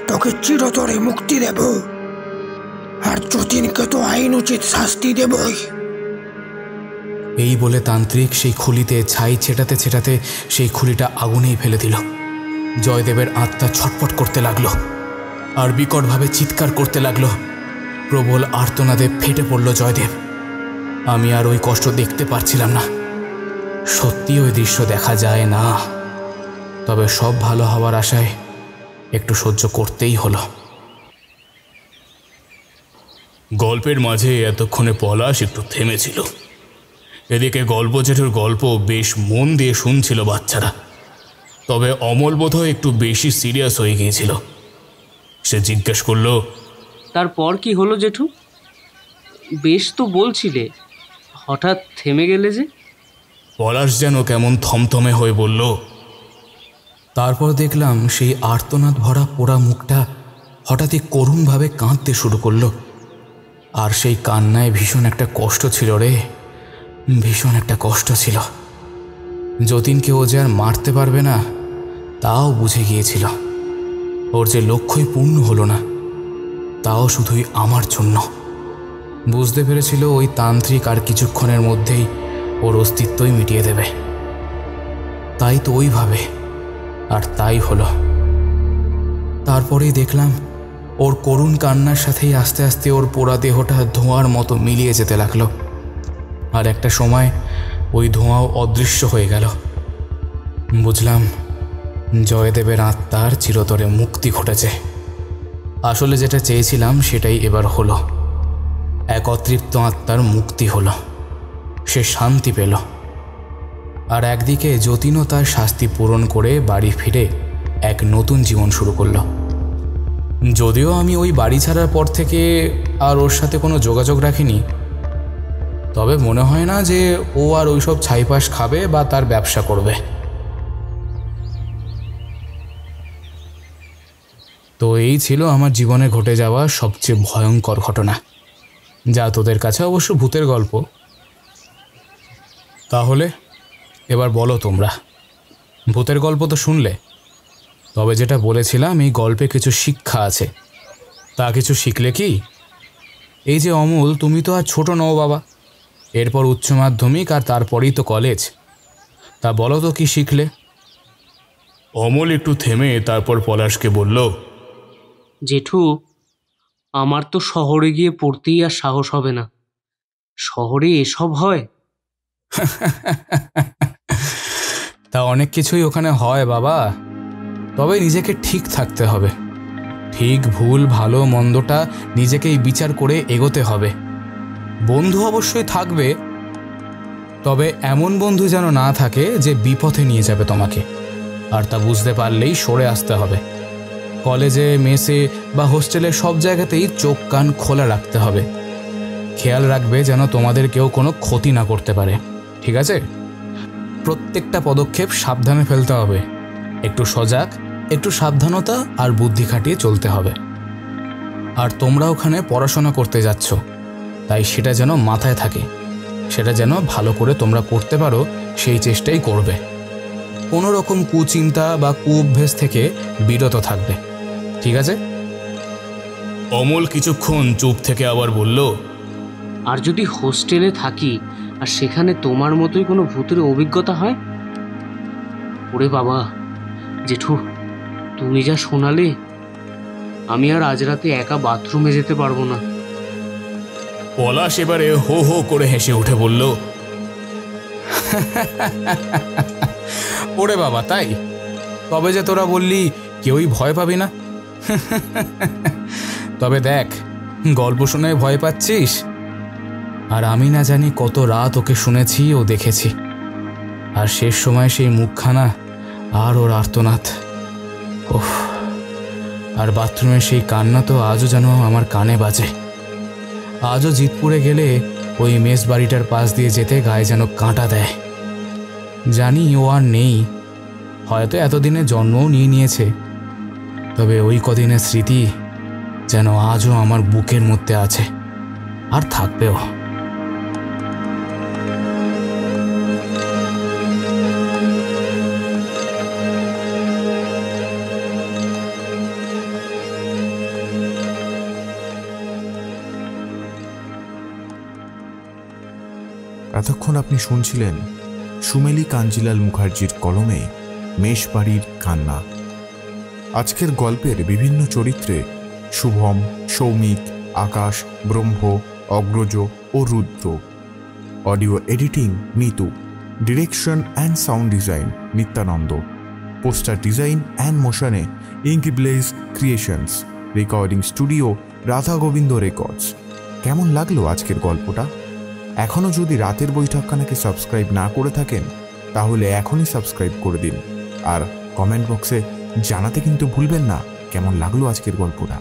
তোকে চিরতরে মুক্তি দেব, আর যতীনকে তো আইন উচিত শাস্তি দেবই। এই বলে তান্ত্রিক সেই খুলিতে ছাই ছেটাতে ছেটাতে সেই খুলিটা আগুনেই ফেলে দিল। জয়দেবের আত্মা ছটফট করতে লাগলো আর বিকটভাবে চিৎকার করতে লাগলো। প্রবল আর্তনাদে ফেটে পড়ল জয়দেব। আমি আর ওই কষ্ট দেখতে পারছিলাম না। সত্যি ওই দৃশ্য দেখা যায় না, তবে সব ভালো হওয়ার আশায় একটু সহ্য করতেই হলো। গল্পের মাঝে এতক্ষণে পলাশ একটু থেমেছিল। এদিকে গল্প জেঠুর গল্প বেশ মন দিয়ে শুনছিল বাচ্চারা। তবে অমল বোধহয় একটু বেশি সিরিয়াস হয়ে গিয়েছিল। সে জিজ্ঞেস করল, তারপর কি হলো জেঠু? বেশ তো বলছিলে, হঠাৎ থেমে গেলে যে? পলাশ যেন কেমন থমথমে হয়ে বলল, তারপর দেখলাম সেই আর্তনাদ ভরা পোড়া মুখটা হঠাৎই করুণভাবে কাঁদতে শুরু করলো। আর সেই কান্নায় ভীষণ একটা কষ্ট ছিল রে, ভীষণ একটা কষ্ট ছিল। যতীনকে ও যে আর মারতে পারবে না তাও বুঝে গিয়েছিল। ওর যে লক্ষ্যই পূর্ণ হলো না, তাও শুধুই আমার জন্য। বুঝতে পেরেছিল ওই তান্ত্রিক আর কিছুক্ষণের মধ্যেই ওর অস্তিত্বই মিটিয়ে দেবে। তাই তো ওইভাবে, আর তাই হলো। তারপরেই দেখলাম ওর করুণ কান্নার সাথেই আস্তে আস্তে ওর পোড়া দেহটা ধোঁয়ার মতো মিলিয়ে যেতে লাগলো। আর একটা সময় ওই ধোঁয়াও অদৃশ্য হয়ে গেল। বুঝলাম জয়দেবের আত্মার চিরতরে মুক্তি ঘটেছে। আসলে যেটা চেয়েছিলাম সেটাই এবার হলো। এক অতৃপ্ত আত্মার মুক্তি হলো, সে শান্তি পেল। আর একদিকে যতীনও তার শাস্তি পূরণ করে বাড়ি ফিরে এক নতুন জীবন শুরু করলো। যদিও আমি ওই বাড়ি ছাড়ার পর থেকে আর ওর সাথে কোনো যোগাযোগ রাখিনি, তবে মনে হয় না যে ও আর ওইসব ছাইপাশ খাবে বা তার ব্যবসা করবে। তো এই ছিল আমার জীবনে ঘটে যাওয়া সবচেয়ে ভয়ঙ্কর ঘটনা, যা তোদের কাছে অবশ্য ভূতের গল্প। তাহলে এবার বলো তোমরা, ভূতের গল্প তো শুনলে, তবে যেটা বলেছিলাম এই গল্পে কিছু শিক্ষা আছে। তা কিছু শিখলে কি? এই যে অমল, তুমি তো আর ছোট নও বাবা, এরপর উচ্চ মাধ্যমিক আর তারপরেই তো কলেজ। তা বলো তো কি শিখলে? অমল একটু থেমে তারপর পলাশকে বলল, জেঠু, আমার তো শহরে গিয়ে পড়তেই আর সাহস হবে না। শহরে এসব হয়? তা অনেক কিছুই ওখানে হয় বাবা, তবে নিজেকে ঠিক থাকতে হবে। ঠিক ভুল ভালো মন্দটা নিজেকেই বিচার করে এগোতে হবে। বন্ধু অবশ্যই থাকবে, তবে এমন বন্ধু যেন না থাকে যে বিপথে নিয়ে যাবে তোমাকে, আর তা বুঝতে পারলেই সরে আসতে হবে। কলেজে, মেসে বা হোস্টেলে সব জায়গাতেই চোখ কান খোলা রাখতে হবে। খেয়াল রাখবে যেন তোমাদের কেউ কোনো ক্ষতি না করতে পারে, ঠিক আছে? প্রত্যেকটা পদক্ষেপ সাবধানে ফেলতে হবে। একটু সজাগ, একটু সাবধানতা আর বুদ্ধি খাটিয়ে চলতে হবে। আর তোমরা ওখানে পড়াশোনা করতে যাচ্ছ, তাই সেটা যেন মাথায় থাকে, সেটা যেন ভালো করে তোমরা করতে পারো সেই চেষ্টাই করবে। কোনো রকম কুচিন্তা বা কুঅভ্যেস থেকে বিরত থাকবে, ঠিক আছে? অমল কিছুক্ষণ চুপ থেকে আবার বলল, আর যদি হোস্টেলে থাকি আর সেখানে তোমার মতোই কোনো ভূতের অভিজ্ঞতা হয়? ওরে বাবা জেঠু, তুমি যা শোনালে, আমি আর আজ রাতে একা বাথরুমে যেতে পারবো না। পলাশ এবারে হো হো করে হেসে উঠে বলল, ওরে বাবা, তাই? তবে যে তোরা বললি কেউই ভয় পাবি না। তবে দেখ, গল্প শুনে ভয় পাচ্ছিস, আর আমি না জানি কত রাত ওকে শুনেছি ও দেখেছি। আর শেষ সময় সেই মুখখানা আর ওর আর্তনাদ, ওহ, আর বাথরুমের সেই কান্না তো আজও যেন আমার কানে বাজে। আজও জিতপুরে গেলে ওই মেস বাড়িটার পাশ দিয়ে যেতে গায়ে যেন কাঁটা দেয়। জানি ও আর নেই, হয়তো এতদিনে জন্মও নিয়ে নিয়েছে, তবে ওই কদিনের স্মৃতি যেন আজও আমার বুকের মধ্যে আছে, আর থাকবেও। এতক্ষণ আপনি শুনছিলেন সুমেলি কাঞ্জিলাল মুখার্জির কলমে মেষবাড়ির কান্না। আজকের গল্পের বিভিন্ন চরিত্রে শুভম, সৌমিক, আকাশ, ব্রহ্ম, অগ্রজ ও Rudra. Audio editing Mitu. Direction and sound design Nityananda. Poster design and মোশনে Inkblaze creations. Recording studio Radha Govinda records. কেমন লাগলো আজকের গল্পটা? এখনও যদি রাতের বৈঠকখানাকে সাবস্ক্রাইব না করে থাকেন, তাহলে এখনই সাবস্ক্রাইব করে দিন। আর কমেন্ট বক্সে জানাতে কিন্তু ভুলবেন না কেমন লাগলো আজকের গল্পটা।